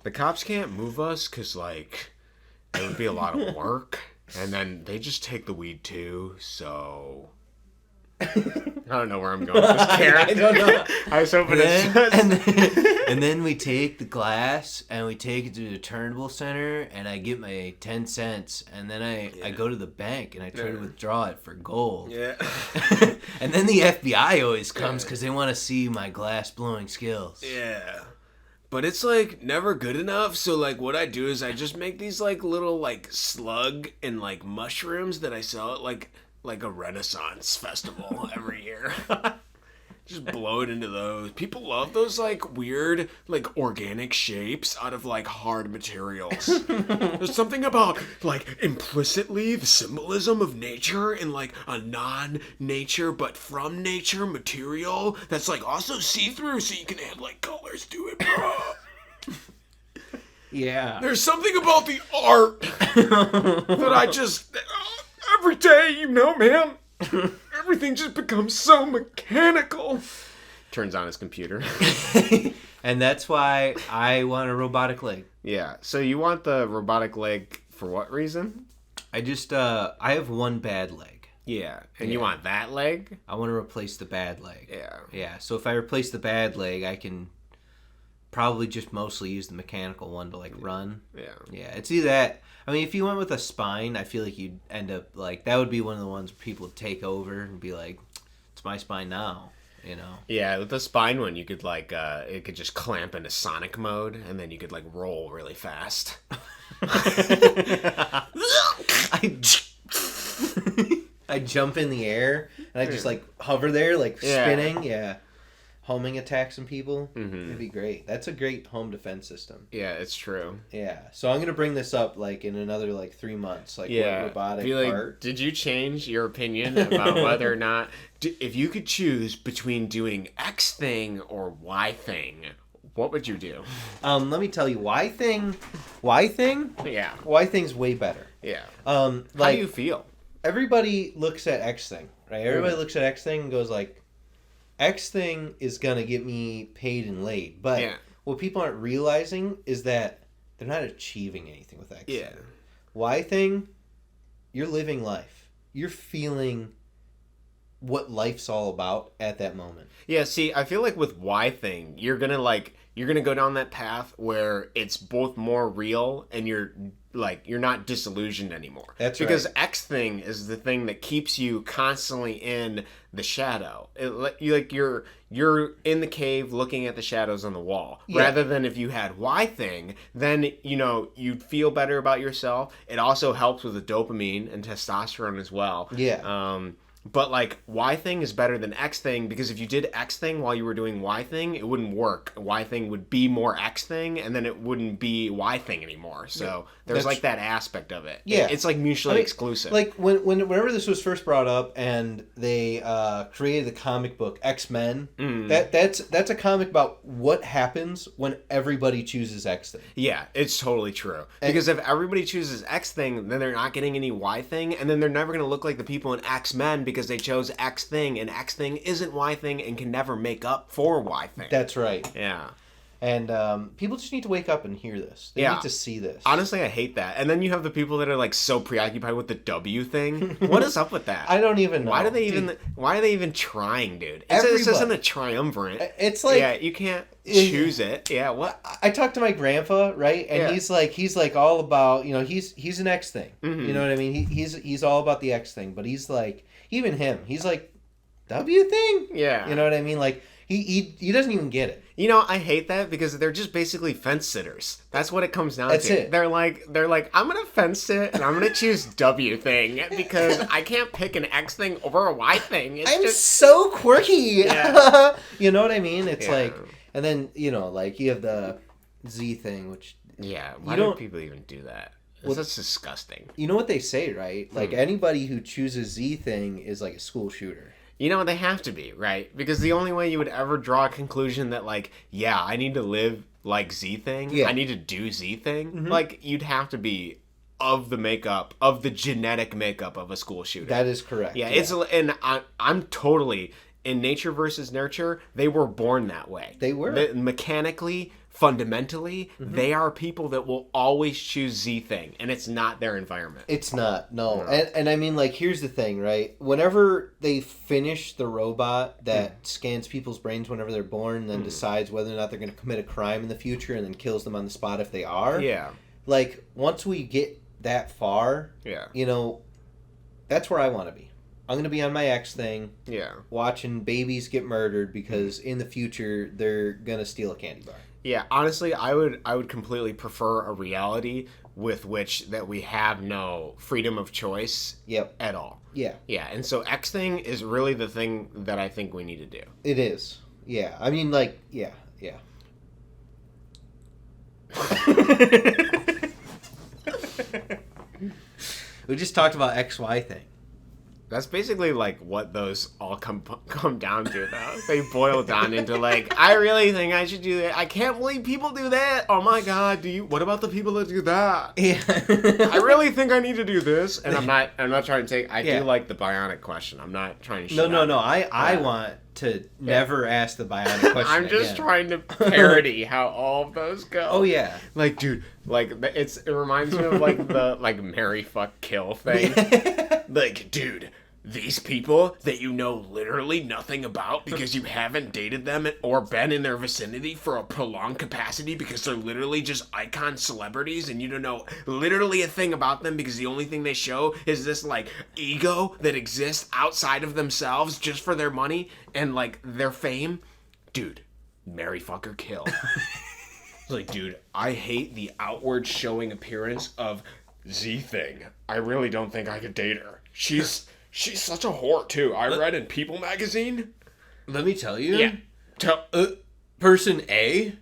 The cops can't move us because, like, it would be a lot of work. And then they just take the weed too, so... I don't know where I'm going with this, Karen. I don't know. I was hoping And then we take the glass and we take it to the turnable center and I get my 10 cents and then I go to the bank and I try to withdraw it for gold. Yeah. And then the FBI always comes because they want to see my glass blowing skills. Yeah. But it's, like, never good enough, so, like, what I do is I just make these, like, little, like, slug and, like, mushrooms that I sell at, like a Renaissance festival every year. Just blow it into those. People love those, like, weird, like, organic shapes out of, like, hard materials. There's something about, like, implicitly the symbolism of nature in, like, a non-nature but from nature material that's, like, also see-through so you can add, like, colors to it, bro. Yeah. There's something about the art that I just... every day, you know, man. Everything just becomes so mechanical. Turns on his computer. And that's why I want a robotic leg. Yeah. So you want the robotic leg for what reason? I just, I have one bad leg. Yeah. And you Yeah. want that leg? I want to replace the bad leg. Yeah. Yeah. So if I replace the bad leg, I can probably just mostly use the mechanical one to, like, run. Yeah. Yeah. It's either that. I mean, if you went with a spine, I feel like you'd end up, like, that would be one of the ones people would take over and be like, it's my spine now, you know? Yeah, with the spine one, you could, like, it could just clamp into Sonic mode, and then you could, like, roll really fast. I jump in the air, and I just, like, hover there, like, spinning, yeah. Homing attacks some people. Mm-hmm. It'd be great. That's a great home defense system. Yeah, it's true. Yeah. So I'm going to bring this up, like, in another, like, 3 months. Like, what robotic part. Did you change your opinion about whether or not... if you could choose between doing X thing or Y thing, what would you do? Let me tell you, Y thing, Yeah. Y thing's way better. Yeah. Like, How do you feel? Everybody looks at X thing, right? Everybody looks at X thing and goes, like, X thing is going to get me paid and laid. But what people aren't realizing is that they're not achieving anything with X thing. Y thing, you're living life. You're feeling what life's all about at that moment. Yeah, see, I feel like with Y thing, you're gonna go down that path where it's both more real and you're not disillusioned anymore. That's because right. X thing is the thing that keeps you constantly in the shadow. You're in the cave looking at the shadows on the wall. Yeah. Rather than if you had Y thing, then you'd feel better about yourself. It also helps with the dopamine and testosterone as well. Yeah. But, like, Y thing is better than X thing because if you did X thing while you were doing Y thing, it wouldn't work. Y thing would be more X thing, and then it wouldn't be Y thing anymore. So there's, like, that aspect of it. Yeah. It's, like, mutually exclusive. Like, whenever this was first brought up and they created the comic book X-Men, that's a comic about what happens when everybody chooses X thing. Yeah, it's totally true. Because if everybody chooses X thing, then they're not getting any Y thing, and then they're never going to look like the people in X-Men because they chose X thing, and X thing isn't Y thing and can never make up for Y thing. That's right. Yeah. And people just need to wake up and hear this. They need to see this. Honestly, I hate that. And then you have the people that are like so preoccupied with the W thing. What is up with that? I don't even know. Why are they even trying, dude? This isn't a triumvirate. It's like, yeah, you can't choose it. Yeah, what? I talked to my grandpa, right? And he's like all about, he's an X thing. Mm-hmm. You know what I mean? He's all about the X thing, but he's like, even him, he's like, W thing? Yeah. You know what I mean? Like, he doesn't even get it. I hate that because they're just basically fence sitters. That's what it comes down That's to. it. They're like, I'm gonna fence sit and I'm gonna choose W thing because I can't pick an X thing over a Y thing. I'm so quirky. Yeah. You know what I mean? It's Yeah. like, and then like you have the Z thing, which why do people even do that? That's disgusting. You know what they say, right? Like anybody who chooses Z thing is like a school shooter. They have to be, right? Because the only way you would ever draw a conclusion that, like, I need to live like Z thing, I need to do Z thing, like, you'd have to be of the genetic makeup of a school shooter. That is correct. Yeah. And I'm totally, in nature versus nurture, they were born that way. They were. Mechanically, fundamentally, they are people that will always choose Z thing, and it's not their environment. It's not, no. And I mean, like, here's the thing, right? Whenever they finish the robot that scans people's brains whenever they're born and then decides whether or not they're going to commit a crime in the future and then kills them on the spot if they are. Yeah. Like, once we get that far, that's where I want to be. I'm going to be on my X thing, watching babies get murdered because in the future they're going to steal a candy bar. Yeah, honestly, I would completely prefer a reality with which that we have no freedom of choice at all. Yeah. Yeah, and so X thing is really the thing that I think we need to do. It is. Yeah. I mean, like, yeah. We just talked about XY thing. That's basically like what those all come down to, though. They boil down into like, I really think I should do that. I can't believe people do that. Oh my god, what about the people that do that? Yeah. I really think I need to do this, and I'm not trying to take. I do like the bionic question. I'm not trying to. No. I want to never ask the bionic question. I'm just trying to parody how all of those go. Oh yeah. Like, dude, like it reminds me of like the like marry, fuck, kill thing. Like, dude, these people that you know literally nothing about because you haven't dated them or been in their vicinity for a prolonged capacity because they're literally just icon celebrities and you don't know literally a thing about them because the only thing they show is this like ego that exists outside of themselves just for their money and like their fame. Dude, marry, fuck, or kill. Like, dude, I hate the outward showing appearance of Z thing. I really don't think I could date her. She's such a whore, too. I read in People magazine. Let me tell you. Yeah. Person A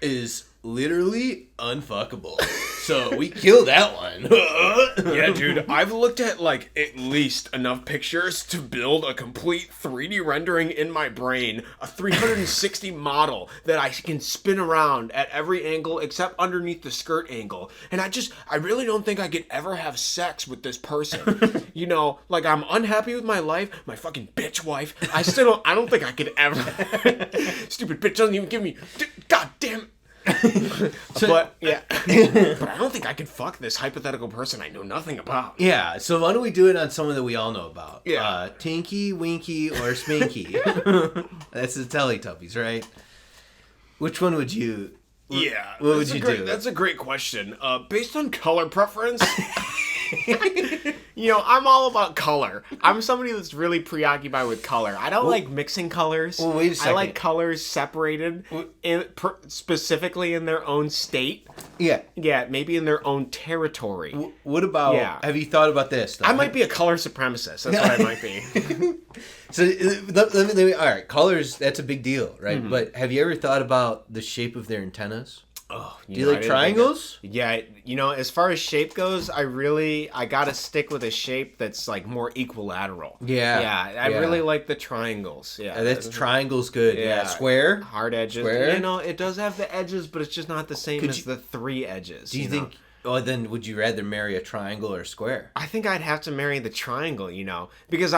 is literally unfuckable. So we kill that one. Yeah, dude. I've looked at, like, at least enough pictures to build a complete 3D rendering in my brain, a 360 model that I can spin around at every angle except underneath the skirt angle. And I really don't think I could ever have sex with this person. You know, like, I'm unhappy with my life, my fucking bitch wife. I don't think I could ever. Stupid bitch doesn't even give me, god damn. But I don't think I could fuck this hypothetical person I know nothing about. Yeah, so why don't we do it on someone that we all know about? Yeah. Tinky, Winky, or Sminky. That's the Teletubbies, right? Which one would you... Yeah. What would you do? That's a great question. Based on color preference... You know, I'm all about color. I'm somebody that's really preoccupied with color. I don't like mixing colors. Well, wait a second. I like colors separated, specifically in their own state. Yeah. Yeah, maybe in their own territory. What about... Yeah. Have you thought about this? Though? I might be a color supremacist. That's what I might be. So, let me, all right, colors, that's a big deal, right? Mm-hmm. But have you ever thought about the shape of their antennas? Oh, do you like triangles? Yeah, you know, as far as shape goes, I gotta stick with a shape that's like more equilateral. Yeah. I really like the triangles. Yeah, that's triangles good. Yeah, square, hard edges. Square. You know, it does have the edges, but it's just not the same as the three edges. Do you think? Oh, then would you rather marry a triangle or a square? I think I'd have to marry the triangle. You know, because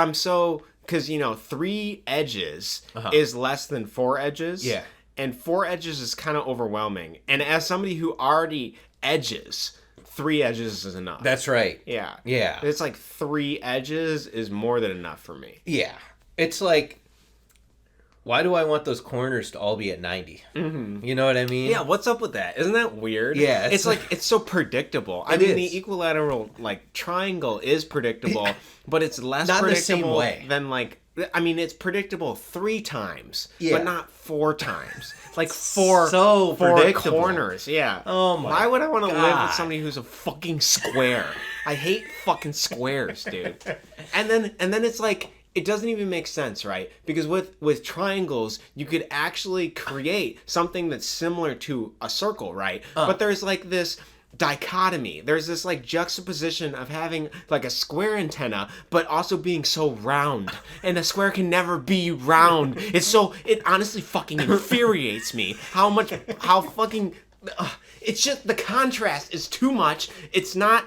you know 3 edges is less than 4 edges. Yeah. and 4 edges is kind of overwhelming. And as somebody who already edges, 3 edges is enough. That's right. Yeah. Yeah. It's like 3 edges is more than enough for me. Yeah. It's like, why do I want those corners to all be at 90? Mm-hmm. You know what I mean? Yeah, what's up with that? Isn't that weird? Yeah. It's like, it's so predictable. I mean, the equilateral, like, triangle is predictable, but it's less not predictable the same way. than, like, I mean, it's predictable 3 times, Yeah. but not 4 times. Like, 4 predictable. corners. Yeah. Oh my Why would I want to live God. with somebody who's a fucking square? I hate fucking squares, dude. And then it's like, it doesn't even make sense, right? Because with triangles, you could actually create something that's similar to a circle, right? But there's like this dichotomy. There's this like juxtaposition of having like a square antenna, but also being so round. And a square can never be round. It honestly fucking infuriates me how fucking, it's just, the contrast is too much. It's not,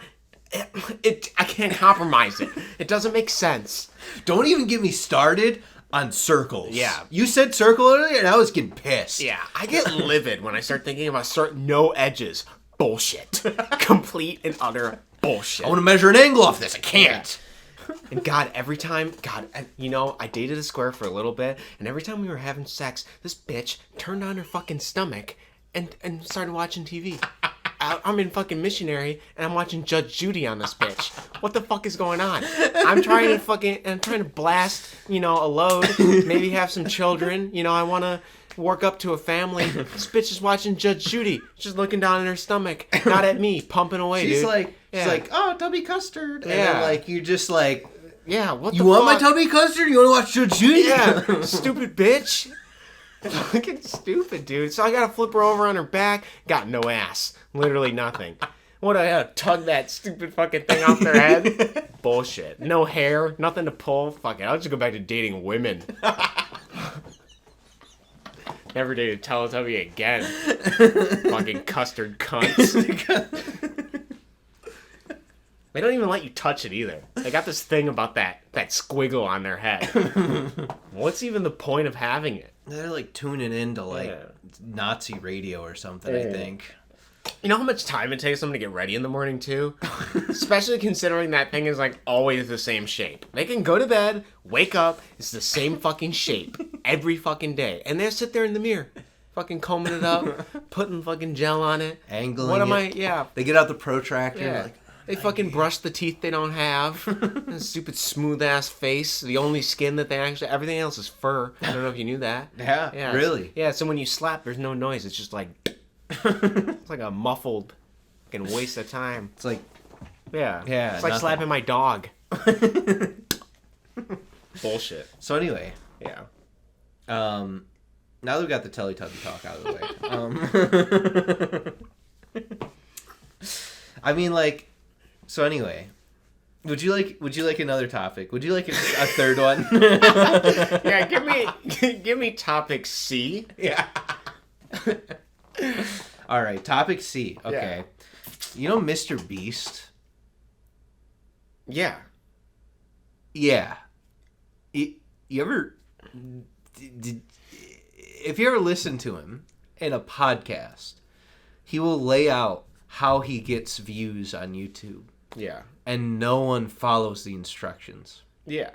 I can't compromise it. It doesn't make sense. Don't even get me started on circles. Yeah. You said circle earlier, and I was getting pissed. Yeah, I get livid when I start thinking about no edges. Bullshit. Complete and utter bullshit. I want to measure an angle off this. I can't. And God, I dated a square for a little bit, and every time we were having sex, this bitch turned on her fucking stomach and started watching TV. I'm in fucking missionary, and I'm watching Judge Judy on this bitch. What the fuck is going on? I'm trying to blast, a load, maybe have some children. I want to work up to a family. This bitch is watching Judge Judy. She's looking down in her stomach, not at me, pumping away, She's dude. She's like, oh, tubby custard. And Yeah. then, like, you're just like, Yeah, what you the want fuck? my tubby custard? You want to watch Judge Judy? Yeah, stupid bitch. Fucking stupid, dude. So I gotta flip her over on her back. Got no ass. Literally nothing. What, I gotta tug that stupid fucking thing off their head? Bullshit. No hair, nothing to pull. Fuck it, I'll just go back to dating women. Never dated Teletubby again. Fucking custard cunts. They don't even let you touch it either. They got this thing about that squiggle on their head. What's even the point of having it? They're like tuning into like Yeah. Nazi radio or something, I think. You know how much time it takes them to get ready in the morning, too? Especially considering that thing is, like, always the same shape. They can go to bed, wake up, it's the same fucking shape every fucking day. And they sit there in the mirror, fucking combing it up, putting fucking gel on it. Angling What am it. Yeah. They get out the protractor. Yeah. Like, They fucking brush the teeth they don't have. That stupid smooth-ass face. The only skin that they actually... Everything else is fur. I don't know if you knew that. yeah, really? Yeah, so when you slap, there's no noise. It's just like... It's like a muffled fucking waste of time. It's like, Yeah. Yeah, It's like nothing. slapping my dog. Bullshit. so anyway, Yeah. now that we've got the Teletubby talk out of the way, I mean, like, so anyway, would you like another topic? Would you like a third one? Yeah, give me topic C. Yeah. All right, topic C. Okay. You know Mr. Beast? Yeah. Yeah. You ever if you ever listen to him in a podcast, he will lay out how he gets views on YouTube, Yeah. and no one follows the instructions. Yeah.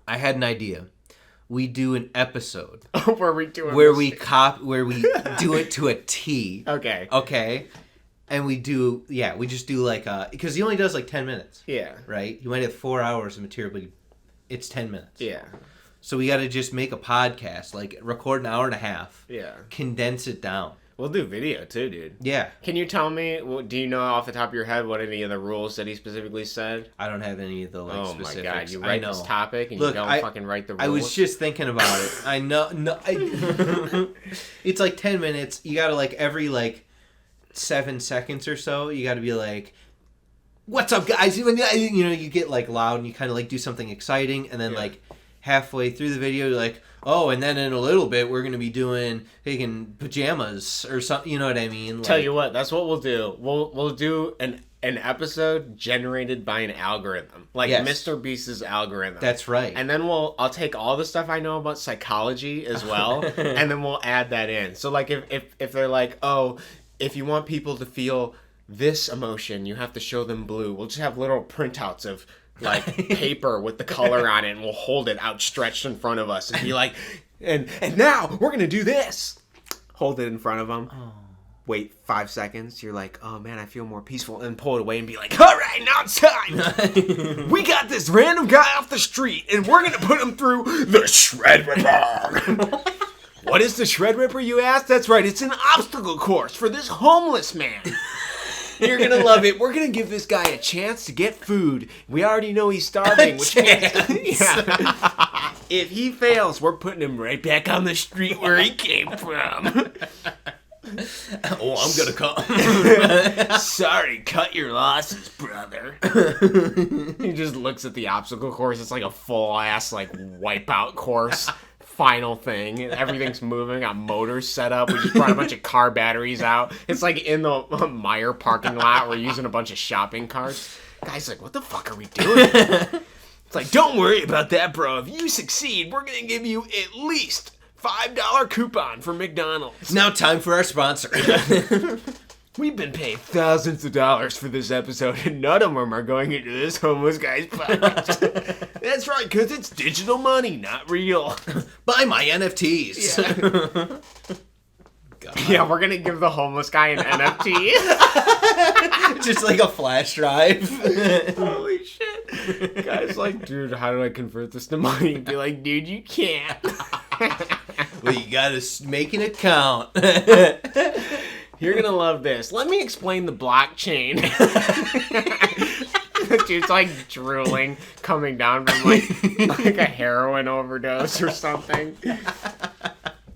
I had an idea. We do an episode Where we doing where this? we do it to a T. Okay. Okay. And we just do like because he only does like 10 minutes, Yeah. right? You might have 4 hours of material, but it's 10 minutes. Yeah. So we got to just make a podcast, like record an hour and a half, Yeah. condense it down. We'll do video too, dude. Yeah. Can you tell me, do you know off the top of your head what any of the rules that he specifically said? I don't have any of the Oh my specifics. god, you I write know. this topic and Look, you don't fucking write the rules? I was just thinking about it. I know. No, it's like 10 minutes. You got to like every like 7 seconds or so, you got to be like, "What's up, guys?" You know, you get like loud and you kind of like do something exciting, and then like halfway through the video, you're like, "Oh, and then in a little bit, we're gonna be taking pajamas or something." You know what I mean? Tell Like, you what, that's what we'll do. We'll do an episode generated by an algorithm, like Yes. Mr. Beast's algorithm. That's right. And then I'll take all the stuff I know about psychology as well, and then we'll add that in. So like if they're like, oh, if you want people to feel this emotion, you have to show them blue. We'll just have little printouts of like paper with the color on it, and we'll hold it outstretched in front of us and be like, and now we're gonna do this. Hold it in front of them. Oh. Wait 5 seconds. You're like, oh man, I feel more peaceful. And pull it away and be like, all right, now it's time. We got this random guy off the street, and we're gonna put him through the Shred Ripper. What is the Shred Ripper, you ask? That's right, it's an obstacle course for this homeless man. You're gonna love it. We're gonna give this guy a chance to get food. We already know he's starving. Yeah. If he fails, we're putting him right back on the street where he came from. Oh, I'm gonna come. Sorry, cut your losses, brother. He just looks at the obstacle course. It's like a full-ass, like, wipeout course. Final thing. Everything's moving. Got motors set up. We just brought a bunch of car batteries out. It's like in the Meijer parking lot. We're using a bunch of shopping carts. Guy's like, what the fuck are we doing? It's like, don't worry about that, bro. If you succeed, we're going to give you at least $5 coupon for McDonald's. Now time for our sponsor. We've been paying thousands of dollars for this episode, and none of them are going into this homeless guy's pockets. That's right, because it's digital money, not real. Buy my NFTs. Yeah. Yeah, we're going to give the homeless guy an NFT. Just like a flash drive. Holy shit. Guy's like, dude, how do I convert this to money? Be like, dude, you can't. Well, you gotta make an account. You're gonna love this. Let me explain the blockchain. The dude's like drooling, coming down from like a heroin overdose or something.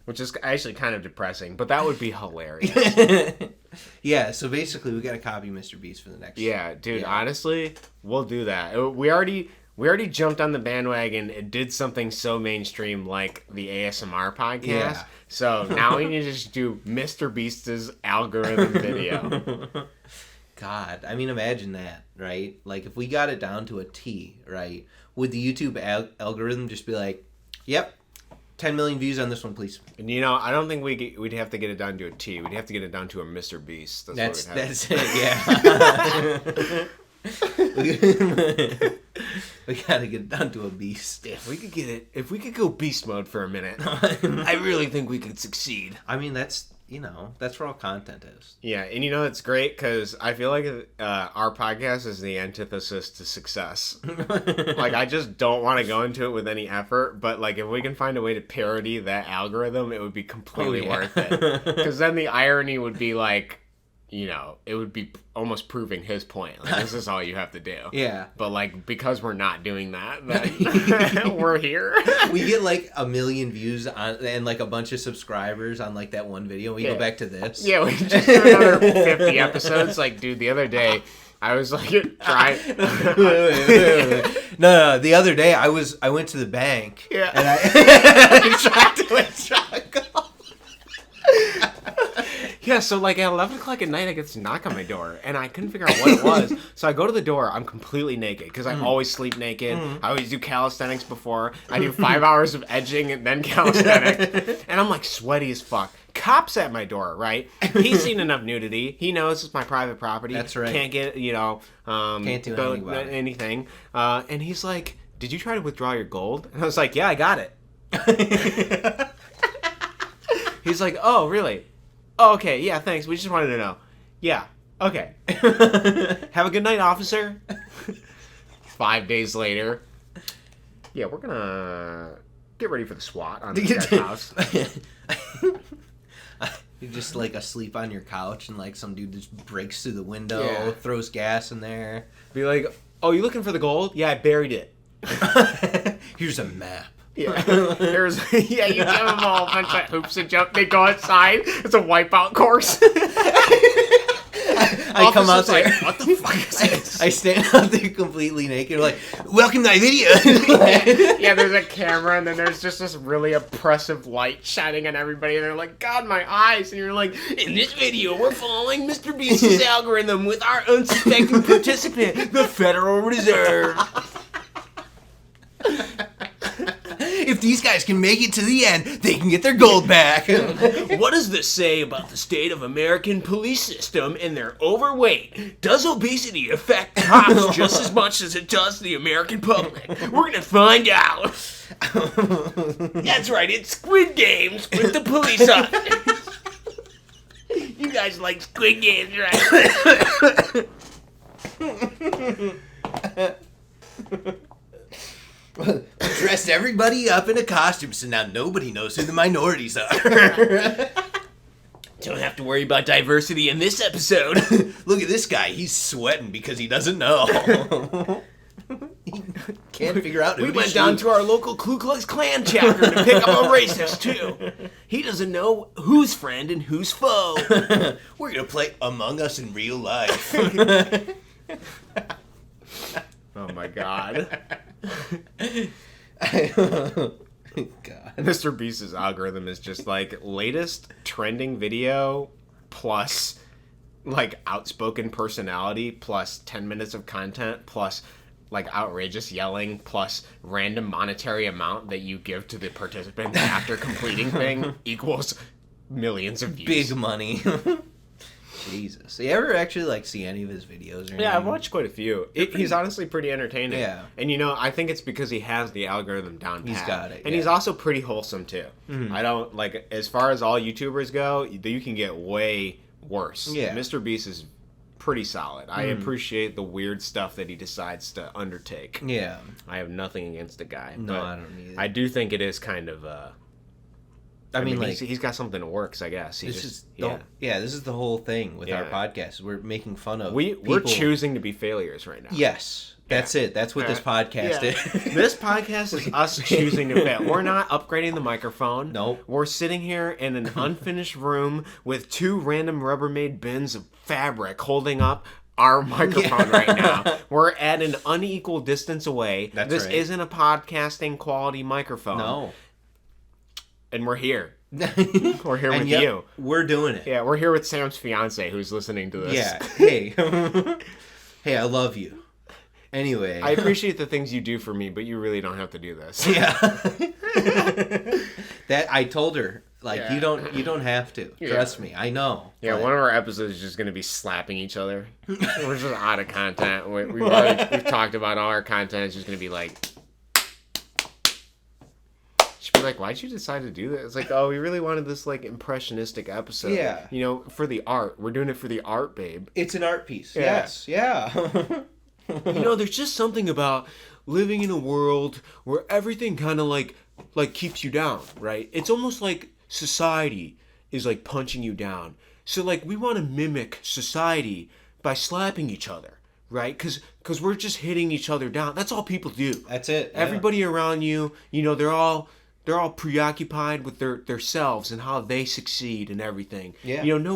Which is actually kind of depressing, but that would be hilarious. Yeah, so basically we gotta copy Mr. Beast for the next Yeah, dude, Yeah. Honestly, we'll do that. We already jumped on the bandwagon and did something so mainstream like the ASMR podcast. Yeah. So now we need to just do Mr. Beast's algorithm video. God, I mean, imagine that, right? Like, if we got it down to a T, right? Would the YouTube algorithm just be like, yep, 10 million views on this one, please? And I don't think we'd have to get it down to a T. We'd have to get it down to a Mr. Beast. That's it, yeah. We gotta get it down to a beast. If we could go beast mode for a minute, I really think we could succeed. I mean, that's where all content is. Yeah, and it's great because I feel like our podcast is the antithesis to success. Like, I just don't want to go into it with any effort, but like if we can find a way to parody that algorithm, it would be completely worth it. Because then the irony would be like, it would be almost proving his point. Like, this is all you have to do. Yeah. But like, because we're not doing that, then we're here. We get like 1 million views and like a bunch of subscribers on like that one video. We go back to this. Yeah, we just do another 50 episodes. Like, dude, the other day, I was like, trying. Wait. No. The other day, I went to the bank. Yeah. And I tried to withdraw. Yeah, so like at 11 o'clock at night, I get this knock on my door, and I couldn't figure out what it was. So I go to the door. I'm completely naked because I always sleep naked. I always do calisthenics before. I do 5 hours of edging and then calisthenics, and I'm like sweaty as fuck. Cop's at my door, right? He's seen enough nudity. He knows it's my private property. That's right. Can't get can't do anything. And he's like, "Did you try to withdraw your gold?" And I was like, "Yeah, I got it." He's like, "Oh, really? Oh, okay, yeah, thanks. We just wanted to know." Yeah, okay. Have a good night, officer. 5 days later. Yeah, we're gonna get ready for the SWAT on this guy's house. You're just like asleep on your couch and like some dude just breaks through the window, throws gas in there. Be like, "Oh, you looking for the gold? Yeah, I buried it." Here's a map. Yeah, you give them a whole bunch of hoops and jump. They go outside. It's a wipeout course. I come out there. Like, what the fuck is this? I stand out there completely naked, like, welcome to my video. Yeah, there's a camera, and then there's just this really oppressive light shining on everybody, and they're like, God, my eyes. And you're like, in this video, we're following Mr. Beast's algorithm with our unsuspecting participant, the Federal Reserve. If these guys can make it to the end, they can get their gold back. What does this say about the state of American police system and their overweight? Does obesity affect cops just as much as it does the American public? We're gonna find out. That's right, it's Squid Games with the police officers. You guys like Squid Games, right? Dressed everybody up in a costume, so now nobody knows who the minorities are. Don't have to worry about diversity in this episode. Look at this guy. He's sweating because he doesn't know. He can't figure out who We to went shoot. down to our local Ku Klux Klan chapter to pick up a racist, too. He doesn't know who's friend and who's foe. We're going to play Among Us in real life. Oh, my God. God. Mr. Beast's algorithm is just like latest trending video plus like outspoken personality plus 10 minutes of content plus like outrageous yelling plus random monetary amount that you give to the participant after completing thing equals millions of views. Big money. Jesus. You ever actually like see any of his videos or anything? Yeah, I've watched quite a few. He's honestly pretty entertaining. Yeah. And you know, I think it's because he has the algorithm down pat. He's got it, And yeah. he's also pretty wholesome too. I don't like as far as all YouTubers go, you can get way worse. Yeah. Mr. Beast is pretty solid. I appreciate the weird stuff that he decides to undertake. Yeah. I have nothing against the guy. No, but I don't either. I do think it is kind of I mean, like, he's got something that works, I guess. this is the whole thing with our podcast. We're making fun of We're people. choosing to be failures right now. Yes. That's it. That's what this podcast is. This podcast is us choosing to fail. We're not upgrading the microphone. Nope. We're sitting here in an unfinished room with two random Rubbermaid bins of fabric holding up our microphone right now. We're at an unequal distance away. That's this right. isn't a podcasting quality microphone. No. And we're here. We're here with you. We're doing it. Yeah, we're here with Sam's fiance who's listening to this. Yeah. Hey. Hey, I love you. Anyway. I appreciate the things you do for me, but you really don't have to do this. Yeah. That I told her, like, Yeah. you don't have to. Trust me. I know. Yeah, But- one of our episodes is just going to be slapping each other. We're just out of content. We've talked about all our content. It's just going to be like... She'd be like, why'd you decide to do that? It's like, oh, we really wanted this, like, impressionistic episode. Yeah. You know, for the art. We're doing it for the art, babe. It's an art piece. Yeah. Yes. Yeah. You know, there's just something about living in a world where everything kind of, like keeps you down, right? It's almost like society is, like, punching you down. So, like, we want to mimic society by slapping each other, right? Because we're just hitting each other down. That's all people do. That's it. Yeah. Everybody around you, you know, they're all preoccupied with their selves and how they succeed and everything. Yeah. You know,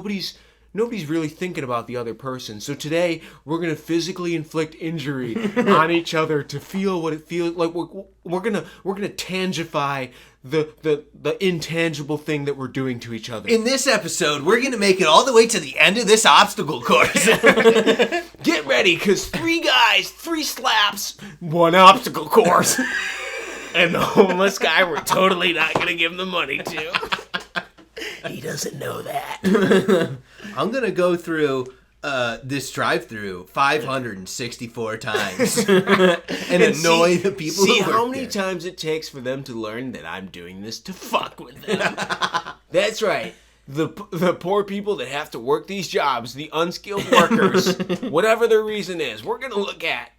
nobody's really thinking about the other person. So today we're gonna physically inflict injury on each other to feel what it feels like. We're gonna tangify the intangible thing that we're doing to each other. In this episode, we're going to make it all the way to the end of this obstacle course. Get ready, because 3 guys, 3 slaps, 1 obstacle course. And the homeless guy we're totally not going to give him the money to. He doesn't know that. I'm going to go through this drive-through 564 times and annoy the people See who work how many there. times it takes for them to learn that I'm doing this to fuck with them. That's right. The poor people that have to work these jobs, the unskilled workers, whatever their reason is, we're going to look at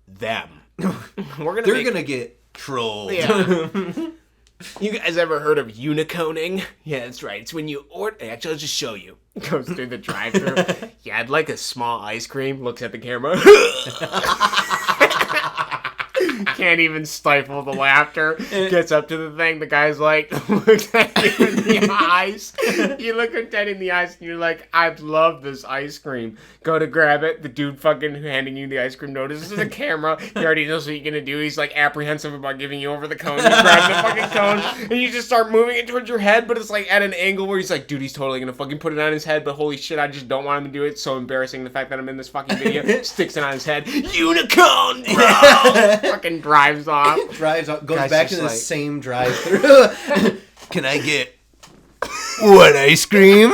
them. They're They're going to get trolled. Yeah. You guys ever heard of uniconing? Yeah, that's right. It's when you order... Actually, I'll just show you. Goes through the drive-thru. Yeah, I'd like a small ice cream. Looks at the camera. Can't even stifle the laughter. Gets up to the thing. The guy's like, looks at you in the eyes. You look him dead in the eyes and you're like, I love this ice cream. Go to grab it. The dude fucking handing you the ice cream notices the camera. He already knows what you're gonna do. He's like apprehensive about giving you over the cone. You grab the fucking cone and you just start moving it towards your head, but it's like at an angle where he's like, dude, he's totally gonna fucking put it on his head, but holy shit, I just don't want him to do it. It's so embarrassing the fact that I'm in this fucking video. Sticks it on his head. Unicorn, bro! Fucking drives off. Drives off. Goes Guy's back to just the like- same drive-through. Can I get one ice cream?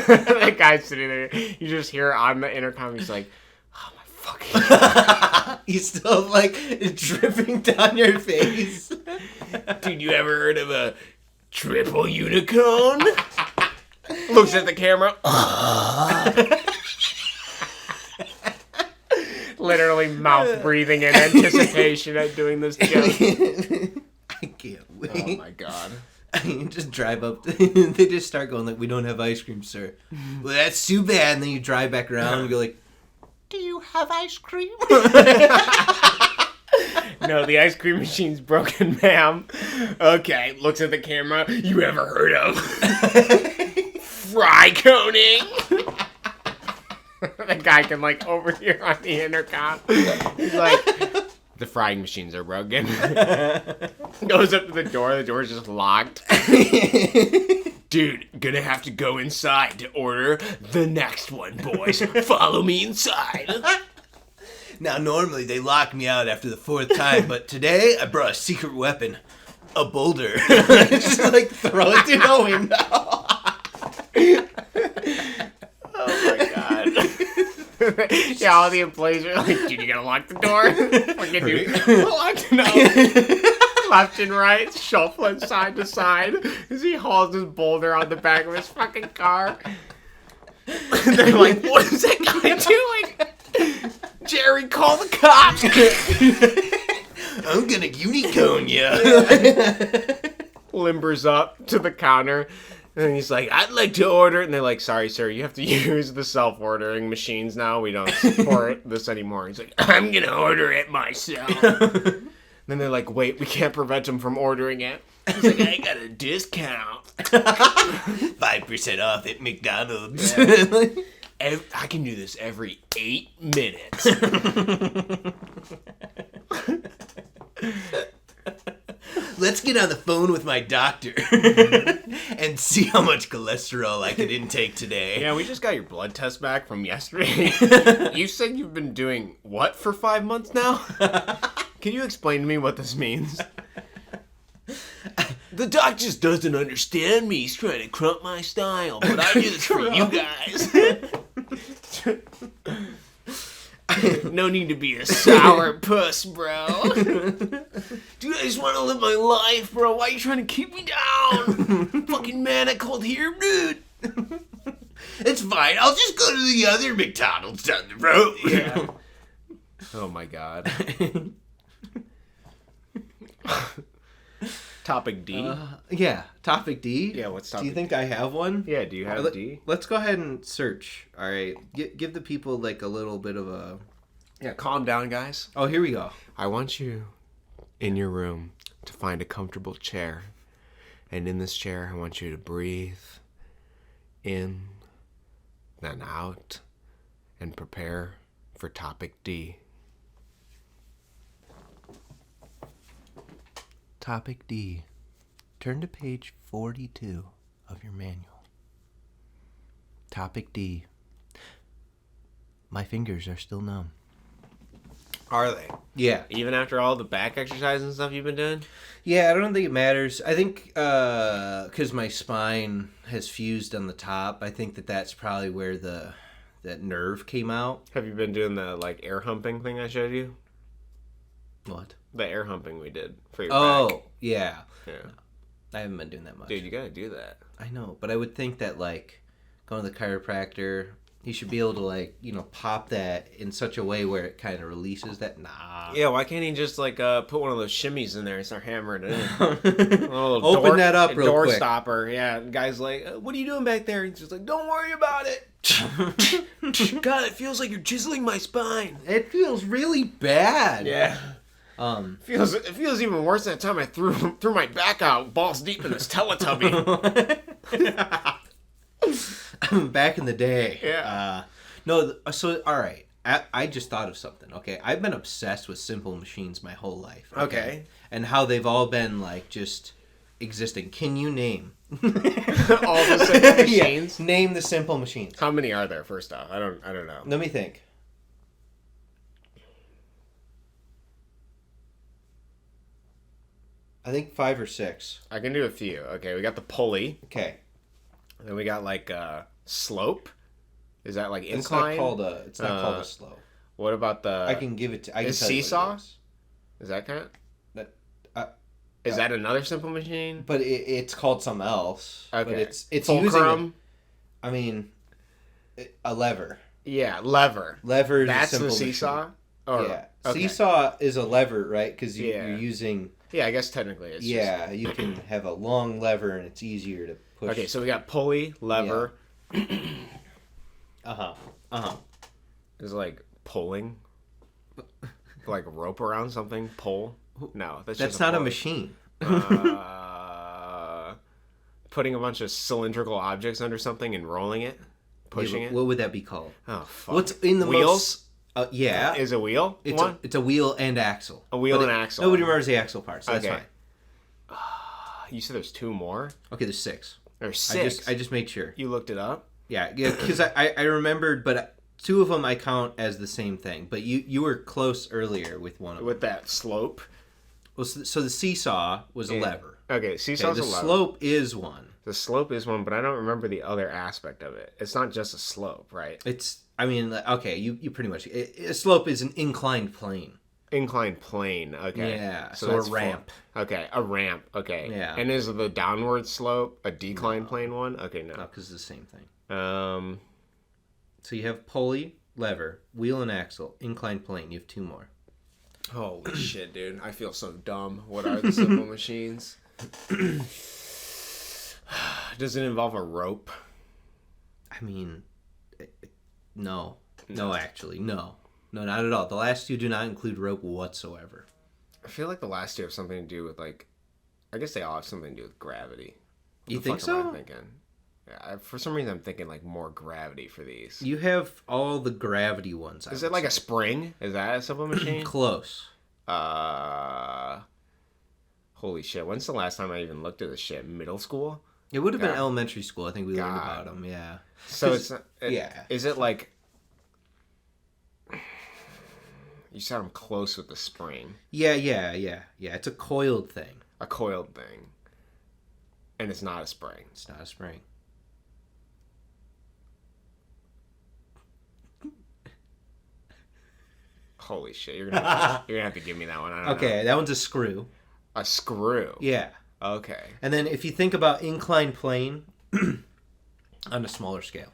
That guy's sitting there. You just hear on the intercom, he's like, oh my fucking... He's still like dripping down your face. Dude, you ever heard of a triple unicorn? Looks at the camera. Literally mouth breathing in anticipation at doing this joke. I can't wait. Oh my god. You just drive up. They just start going like, "We don't have ice cream, sir." Well, that's too bad. And then you drive back around and go like, "Do you have ice cream?" No, the ice cream machine's broken, ma'am. Okay, looks at the camera. You ever heard of fry coning? The guy can like overhear on the intercom. He's like, the frying machines are broken. Goes up to the door's just locked. Dude, gonna have to go inside to order the next one, boys. Follow me inside. Now, normally they lock me out after the 4th time, but today I brought a secret weapon, a boulder. Just like throw it through the window. Oh my god. Yeah, all the employees are like, dude, you gotta lock the door. Fucking dude, locked it up. Left and right, shuffling side to side as he hauls his boulder on the back of his fucking car. They're like, what is that guy doing? Jerry, call the cops. I'm gonna unicorn ya. Limbers up to the counter. And he's like, I'd like to order. And they're like, sorry, sir, you have to use the self-ordering machines now. We don't support this anymore. He's like, I'm going to order it myself. Then they're like, wait, we can't prevent him from ordering it. He's like, I got a discount. 5% off at McDonald's. Yeah. I can do this every 8 minutes. Let's get on the phone with my doctor and see how much cholesterol I could intake today. Yeah, we just got your blood test back from yesterday. You said you've been doing what for 5 months now? Can you explain to me what this means? The doc just doesn't understand me. He's trying to crump my style, but I do this for you guys. No need to be a sour puss, bro. Dude, I just want to live my life, bro. Why are you trying to keep me down? Fucking man, I called here, dude. It's fine. I'll just go to the other McDonald's down the road. Yeah. Oh my god. Topic D? Yeah, topic D. Yeah, what's Do you topic think I have one? Yeah, do you have D? Let's go ahead and search. All right. Give the people like a little bit of a... Yeah, calm down, guys. Oh, here we go. I want you in your room to find a comfortable chair. And in this chair, I want you to breathe in, then out, and prepare for topic D. Topic D. Turn to page 42 of your manual. Topic D. My fingers are still numb. Are they? Yeah. Even after all the back exercise and stuff you've been doing? Yeah, I don't think it matters. I think because my spine has fused on the top, I think that's probably where that nerve came out. Have you been doing the like air humping thing I showed you? What? The air humping we did for your back. Yeah. Yeah. I haven't been doing that much. Dude, you gotta do that. I know, but I would think that like going to the chiropractor, He should be able to, like, pop that in such a way where it kind of releases that. Nah. Yeah, why can't he just, like, put one of those shimmies in there and start hammering it in? Open that up real door quick. stopper. Yeah, the guy's like, what are you doing back there? He's just like, don't worry about it. God, it feels like you're chiseling my spine. It feels really bad. Yeah. It feels even worse that time I threw my back out balls deep in this Teletubby. Back in the day. Yeah. So, all right. I just thought of something, okay? I've been obsessed with simple machines my whole life. Okay. And how they've all been, like, just existing. Can you name? All the simple machines? Yeah. Name the simple machines. How many are there, first off? I don't know. Let me think. I think 5 or 6. I can do a few. Okay, we got the pulley. Okay. Then we got, like, slope. Is that, like, It's incline? It's not called a slow. What about the... I can give it to... I can is tell you what it seesaw? is. Is that kind of... That, Is that another simple machine? but it's called something else. Okay. But it's Fulcrum? a lever. Yeah, lever. Lever is That's a simple the seesaw? machine. Or, Yeah. okay. Seesaw is a lever, right? Because Yeah. you're using... Yeah, I guess technically it's Yeah, you can have a long lever and it's easier to push. Okay, so we got pulley, lever. Uh-huh. Is like pulling? Like rope around something? Pull? No, That's just not a pulley. machine. Putting a bunch of cylindrical objects under something and rolling it? Pushing Yeah, it? what would that be called? Oh, fuck. What's in the Wheels? Yeah. Is a wheel It's one? it's a wheel and axle. A wheel But and axle. Nobody remembers the axle part, so that's Okay. fine. You said there's 2 more? Okay, there's 6. There's 6. I just made sure. You looked it up? Yeah, because I remembered, but 2 of them I count as the same thing. But you were close earlier with one of them. With that slope? Well, so the seesaw was a lever. Okay, Okay, seesaw's the a lever. slope is one. The slope is one, but I don't remember the other aspect of it. It's not just a slope, right? Okay, you pretty much... A slope is an inclined plane. Inclined plane, okay. Yeah, so that's a ramp. Okay, a ramp, okay. Yeah. And is the downward slope a decline plane one? Okay, No, no. because it's the same thing. So So you have pulley, lever, wheel and axle, inclined plane. You have 2 more. holy shit, dude. I feel so dumb. What are the simple machines? Does it involve a rope? I mean, no. No, actually, no. No, not at all. The last 2 do not include rope whatsoever. I feel like the last 2 have something to do with, like... I guess they all have something to do with gravity. What You the think fuck am so? I thinking? Yeah, for some reason I'm thinking, like, more gravity for these. You have all the gravity ones. Is it like a spring? Is that a simple machine? Close. Holy shit. When's the last time I even looked at this shit? Middle school? It would have been God. elementary school. I think we learned God. about them. Yeah. So it's not, yeah. Is it like... You said I'm close with the spring. Yeah. It's a coiled thing. A coiled thing. And it's not a spring. It's not a spring. Holy shit. You're gonna have to give me that one. I don't Okay, know. that one's a screw. A screw. Yeah. Okay. And then if you think about inclined plane on a smaller scale.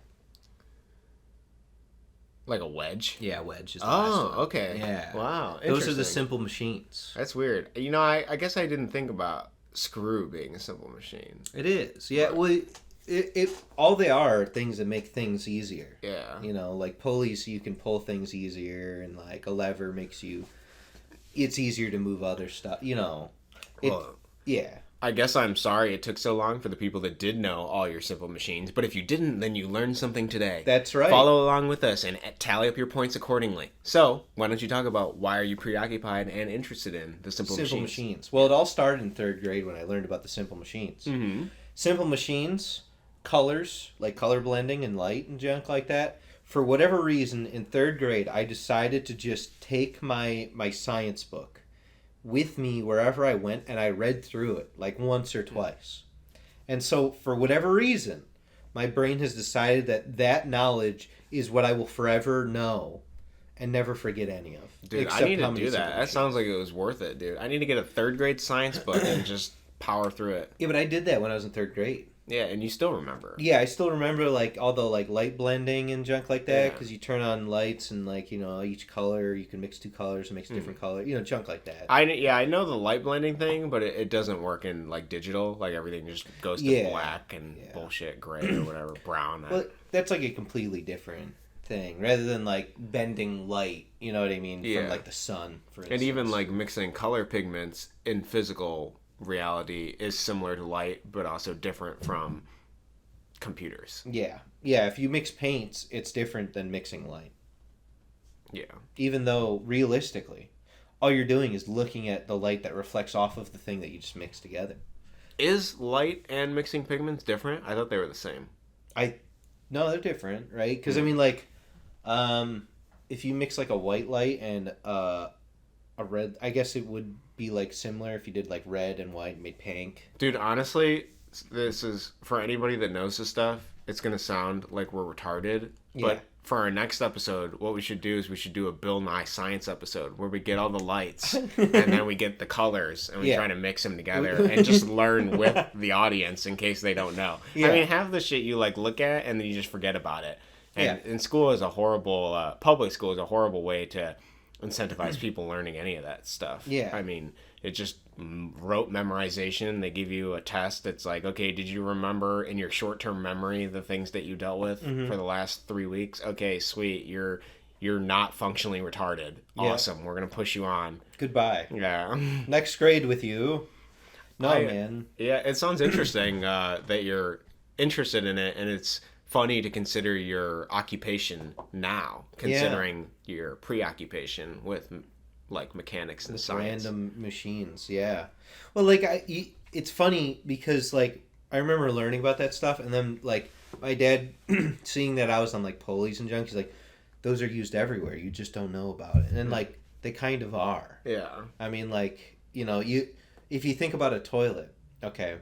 Like a wedge? Yeah, wedge is the last one. Oh, okay. Yeah. Wow. Those are the Interesting. simple machines. That's weird. You know, I guess I didn't think about screw being a simple machine. It is. Yeah, well, it all they are things that make things easier. Yeah. You know, like pulleys, you can pull things easier, and like a lever makes it's easier to move other stuff. You know, Well, yeah. I guess I'm sorry it took so long for the people that did know all your simple machines. But if you didn't, then you learned something today. That's right. Follow along with us and tally up your points accordingly. So, why don't you talk about why are you preoccupied and interested in the simple machines? Well, it all started in 3rd grade when I learned about the simple machines. Mm-hmm. Simple machines, colors, like color blending and light and junk like that. For whatever reason, in 3rd grade, I decided to just take my science book with me wherever I went, and I read through it like once or twice. And so, for whatever reason, my brain has decided that knowledge is what I will forever know and never forget any of. Dude, I except need how to many do simple that. That machines. sounds like it was worth it, dude. I need to get a 3rd grade science book and just power through it. Yeah, but I did that when I was in 3rd grade. Yeah, and you still remember. Yeah, I still remember like all the like light blending and junk like that Yeah. because you turn on lights and like each color you can mix two colors and makes a different color, junk like that. I know the light blending thing, but it doesn't work in like digital. Like everything just goes to black and bullshit, gray or whatever, brown. Well, that's like a completely different thing rather than like bending light. You know what I mean? From like the sun, for instance. And even like mixing color pigments in physical reality is similar to light, but also different from computers. Yeah. If you mix paints, it's different than mixing light. Yeah. Even though realistically, all you're doing is looking at the light that reflects off of the thing that you just mixed together. Is light and mixing pigments different? I thought they were the same. No, they're different, right? Because I mean, like, if you mix like a white light and a red, I guess it would be like similar if you did like red and white and made pink. Dude, honestly, this is for anybody that knows this stuff. It's gonna sound like we're retarded, but for our next episode, what we should do is we should do a Bill Nye Science episode where we get all the lights and then we get the colors and we try to mix them together and just learn with the audience in case they don't know. I mean, half the shit you like look at and then you just forget about it. And in school is a horrible, public school is a horrible way to incentivize people learning any of that stuff. Yeah. I mean, it just rote memorization. They give you a test that's like, okay, did you remember in your short-term memory the things that you dealt with for the last 3 weeks? Okay, sweet. You're not functionally retarded. Awesome. We're going to push you on. Goodbye. Yeah. Next grade with you. Man. Yeah, it sounds interesting that you're interested in it, and it's funny to consider your occupation now, considering your preoccupation with like mechanics and science. Random machines, yeah. Well, like it's funny because like I remember learning about that stuff, and then like my dad seeing that I was on like pulleys and junk, he's like, "Those are used everywhere. You just don't know about it." And then like they kind of are. Yeah. I mean, like if you think about a toilet, okay.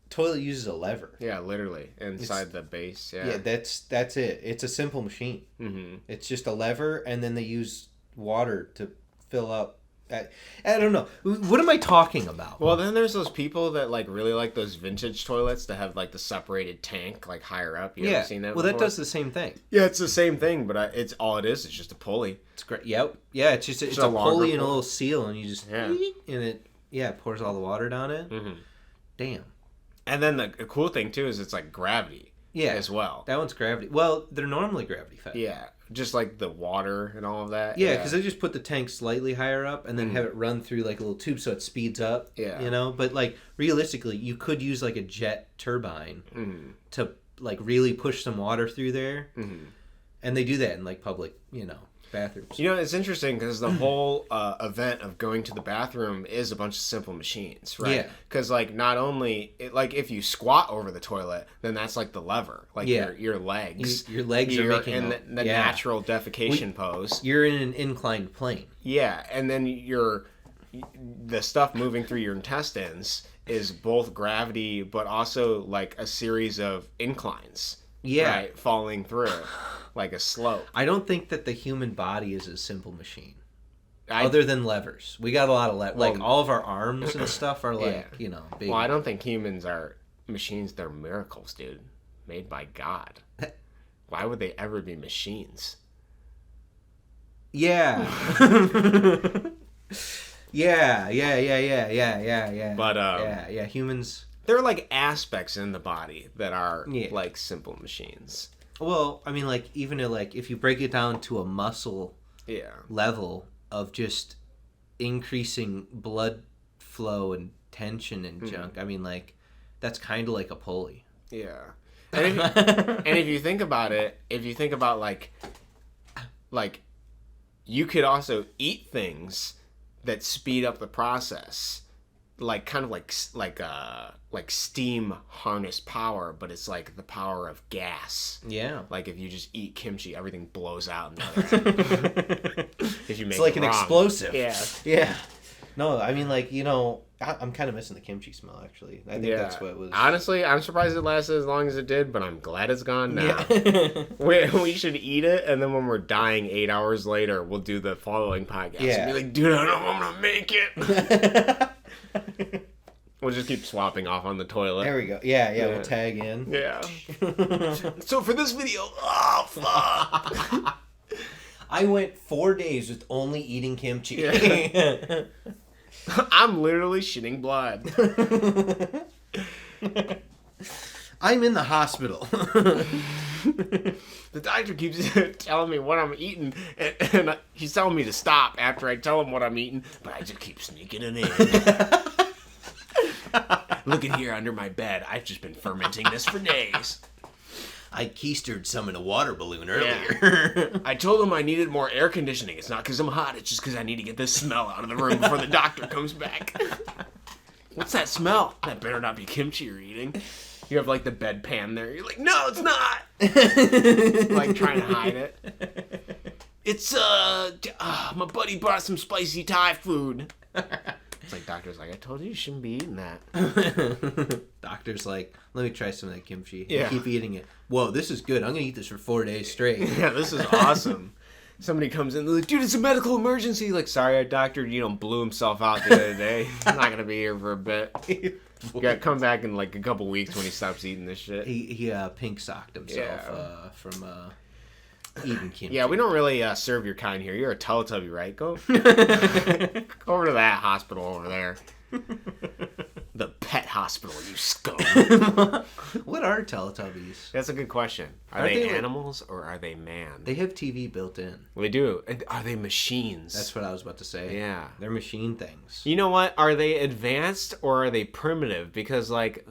Toilet uses a lever. Yeah, literally inside the base. Yeah. Yeah, that's it. It's a simple machine. Mm-hmm. It's just a lever, and then they use water to fill up. I don't know. What am I talking about? Well, then there's those people that like really like those vintage toilets that have like the separated tank like higher up. You ever seen that? Well, before? that does the same thing. Yeah, it's the same thing, but it's all it is. It's just a pulley. It's great. Yep. Yeah, it's just it's a pulley and a little seal, and you just and it pours all the water down it. Mm-hmm. Damn. And then the cool thing too is it's like gravity. Yeah. As well. That one's gravity. Well, they're normally gravity fed. Yeah. Just like the water and all of that. Yeah, because they just put the tank slightly higher up and then have it run through like a little tube so it speeds up. Yeah. But like realistically, you could use like a jet turbine to like really push some water through there. Mm-hmm. And they do that in like public, bathrooms. It's interesting because the whole event of going to the bathroom is a bunch of simple machines, right? Yeah. Because like not only like if you squat over the toilet, then that's like the lever, like your legs. Your legs are making in the natural defecation pose. You're in an inclined plane. Yeah, and then the stuff moving through your intestines is both gravity, but also like a series of inclines. Yeah. Right, falling through it like a slope. I don't think that the human body is a simple machine. Other than levers. We got a lot of levers. Like all of our arms and stuff are like, big. Well, I don't think humans are machines. They're miracles, dude. Made by God. Why would they ever be machines? Yeah. Yeah. But, humans... There are like aspects in the body that are like simple machines. Well, I mean, like even if you break it down to a muscle level of just increasing blood flow and tension and junk, I mean, like that's kind of like a pulley. Yeah. And if you think about it, like you could also eat things that speed up the process. Like kind of like steam harness power, but it's like the power of gas. Yeah. Like if you just eat kimchi, everything blows out. If you make it's like it an wrong. Explosive. Yeah. Yeah. No, I mean like I'm kind of missing the kimchi smell actually. I think that's what it was. Honestly, I'm surprised it lasted as long as it did, but I'm glad it's gone now. Yeah. we should eat it, and then when we're dying 8 hours later, we'll do the following podcast. Yeah. And be like, dude, I don't know if I'm gonna make it. We'll just keep swapping off on the toilet. There we go. Yeah. We'll tag in. Yeah. So for this video, oh fuck. I went 4 days with only eating kimchi. Yeah. I'm literally shitting blood. I'm in the hospital. The doctor keeps telling me what I'm eating, and he's telling me to stop after I tell him what I'm eating, but I just keep sneaking it in. Look at here under my bed. I've just been fermenting this for days. I keistered some in a water balloon earlier. Yeah. I told him I needed more air conditioning. It's not because I'm hot. It's just because I need to get this smell out of the room before the doctor comes back. What's that smell? That better not be kimchi you're eating. You have like the bedpan there. You're like, no, it's not. Like trying to hide it. It's my buddy brought some spicy Thai food. It's like doctor's like, I told you shouldn't be eating that. Doctor's like, let me try some of that kimchi. Yeah. Keep eating it. Whoa, this is good. I'm gonna eat this for 4 days straight. Yeah, this is awesome. Somebody comes in, they're like, dude, it's a medical emergency. Like, sorry, our doctor, blew himself out the other day. He's not going to be here for a bit. You got to come back in like a couple weeks when he stops eating this shit. He pink socked himself from eating kimchi. Yeah, we don't really serve your kind here. You're a Teletubby, right? Go over to that hospital over there. The pet hospital, you scum. What are Teletubbies? That's a good question. Are Aren't they they, like- animals or are they man? They have TV built in. Well, they do. Are they machines? That's what I was about to say. Yeah. They're machine things. You know what? Are they advanced or are they primitive? Because like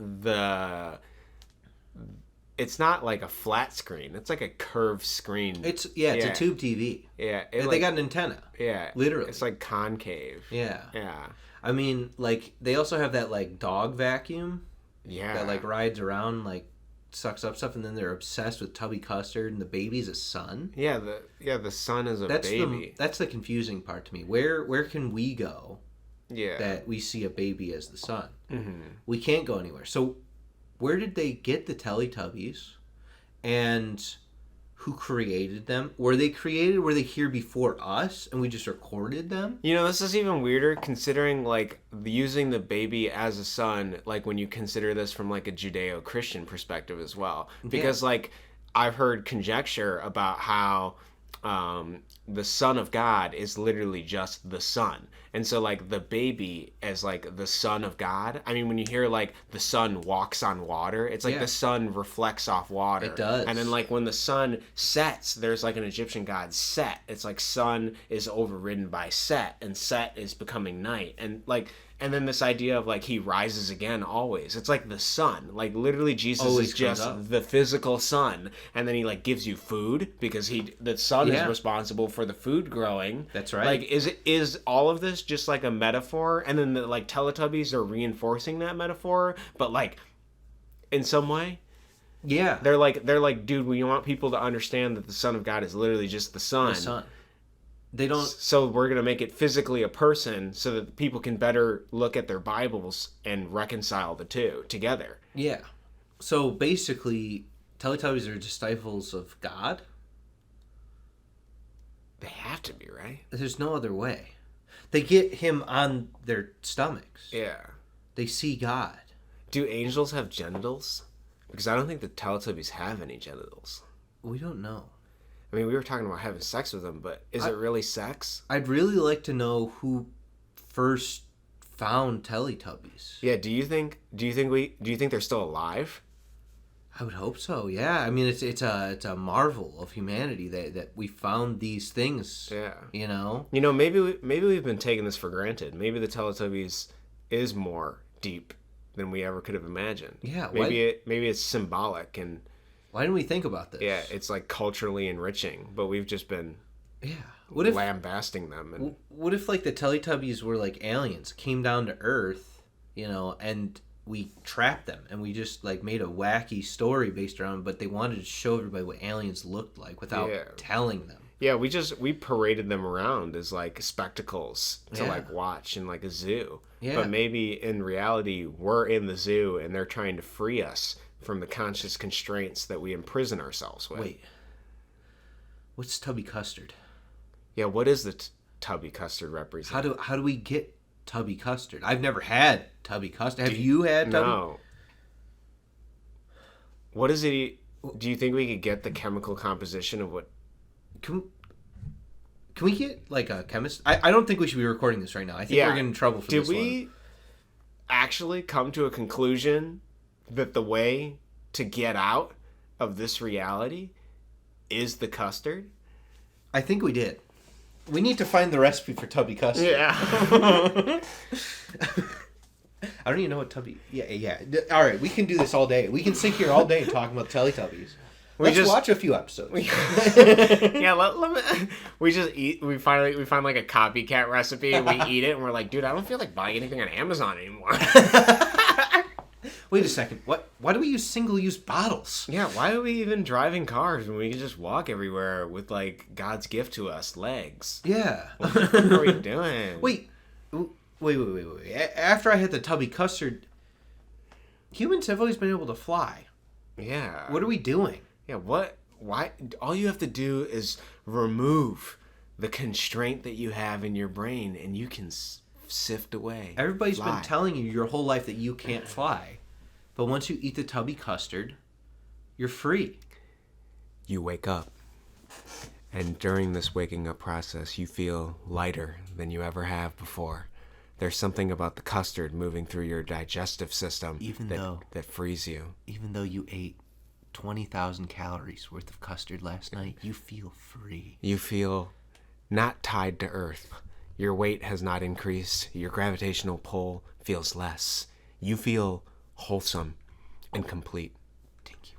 it's not like a flat screen. It's like a curved screen. It's a tube TV. Yeah. They got an antenna. Yeah. Literally. It's like concave. Yeah. Yeah. I mean, like, they also have that, like, dog vacuum Yeah. that, like, rides around, like, sucks up stuff, and then they're obsessed with Tubby Custard, and the baby's a son. Yeah, the son is a baby. That's the confusing part to me. Where can we go Yeah. that we see a baby as the son? Mm-hmm. We can't go anywhere. So where did they get the Teletubbies? And who created them? Were they here before us and we just recorded them? This is even weirder considering like using the baby as a son, like when you consider this from like a Judeo-Christian perspective as well. Because like I've heard conjecture about how the Son of God is literally just the Son. And so like the baby as like the Son of God. I mean, when you hear like the sun walks on water, it's like the sun reflects off water. It does. And then like when the sun sets, there's like an Egyptian god Set. It's like sun is overridden by Set and Set is becoming night. And then this idea of like he rises again always. It's like the sun. Like literally Jesus Always is just comes up. the physical sun. And then he like gives you food because the sun is responsible for the food growing. That's right. Like is all of this just like a metaphor? And then the like Teletubbies are reinforcing that metaphor, but like in some way. Yeah. They're like, dude, we want people to understand that the Son of God is literally just the sun. The son. They don't. So we're going to make it physically a person so that people can better look at their Bibles and reconcile the two together. Yeah. So basically, Teletubbies are disciples of God. They have to be, right? There's no other way. They get him on their stomachs. Yeah. They see God. Do angels have genitals? Because I don't think the Teletubbies have any genitals. We don't know. I mean, we were talking about having sex with them, but is it really sex? I'd really like to know who first found Teletubbies. Yeah. Do you think they're still alive? I would hope so. Yeah. I mean, it's a marvel of humanity that we found these things. Yeah. Maybe we've been taking this for granted. Maybe the Teletubbies is more deep than we ever could have imagined. Yeah. Maybe it's symbolic and. Why didn't we think about this? Yeah, it's like culturally enriching, but we've just been lambasting them. And what if like the Teletubbies were like aliens, came down to Earth, and we trapped them and we just like made a wacky story based around, but they wanted to show everybody what aliens looked like without telling them. Yeah, we paraded them around as like spectacles to like watch in like a zoo. Yeah. But maybe in reality we're in the zoo and they're trying to free us from the conscious constraints that we imprison ourselves with. Wait. What's Tubby Custard? Yeah, what is the Tubby Custard represent? How do we get tubby custard. I've never had tubby custard. Have you had tubby? No. What is it? Do you think we could get the chemical composition of what? Can we get like a chemist? I don't think we should be recording this right now. I think we're getting in trouble for this one. Did we actually come to a conclusion that the way to get out of this reality is the custard? I think we did. We need to find the recipe for tubby custard. Yeah. I don't even know what tubby... Yeah. All right, we can do this all day. We can sit here all day talking about Teletubbies. Let's watch a few episodes. Yeah, let me... We just eat... We find like a copycat recipe, and we eat it, and we're like, dude, I don't feel like buying anything on Amazon anymore. Wait a second. Why do we use single-use bottles? Yeah, why are we even driving cars when we can just walk everywhere with, like, God's gift to us, legs? Yeah. What are we doing? Wait. After I had the tubby custard, humans have always been able to fly. Yeah. What are we doing? Yeah, what? Why? All you have to do is remove the constraint that you have in your brain, and you can sift away. Everybody's fly. been telling you your whole life that you can't fly. But once you eat the tubby custard, you're free. You wake up. And during this waking up process, you feel lighter than you ever have before. There's something about the custard moving through your digestive system that frees you. Even though you ate 20,000 calories worth of custard last night, you feel free. You feel not tied to earth. Your weight has not increased. Your gravitational pull feels less. You feel wholesome and complete. Thank you.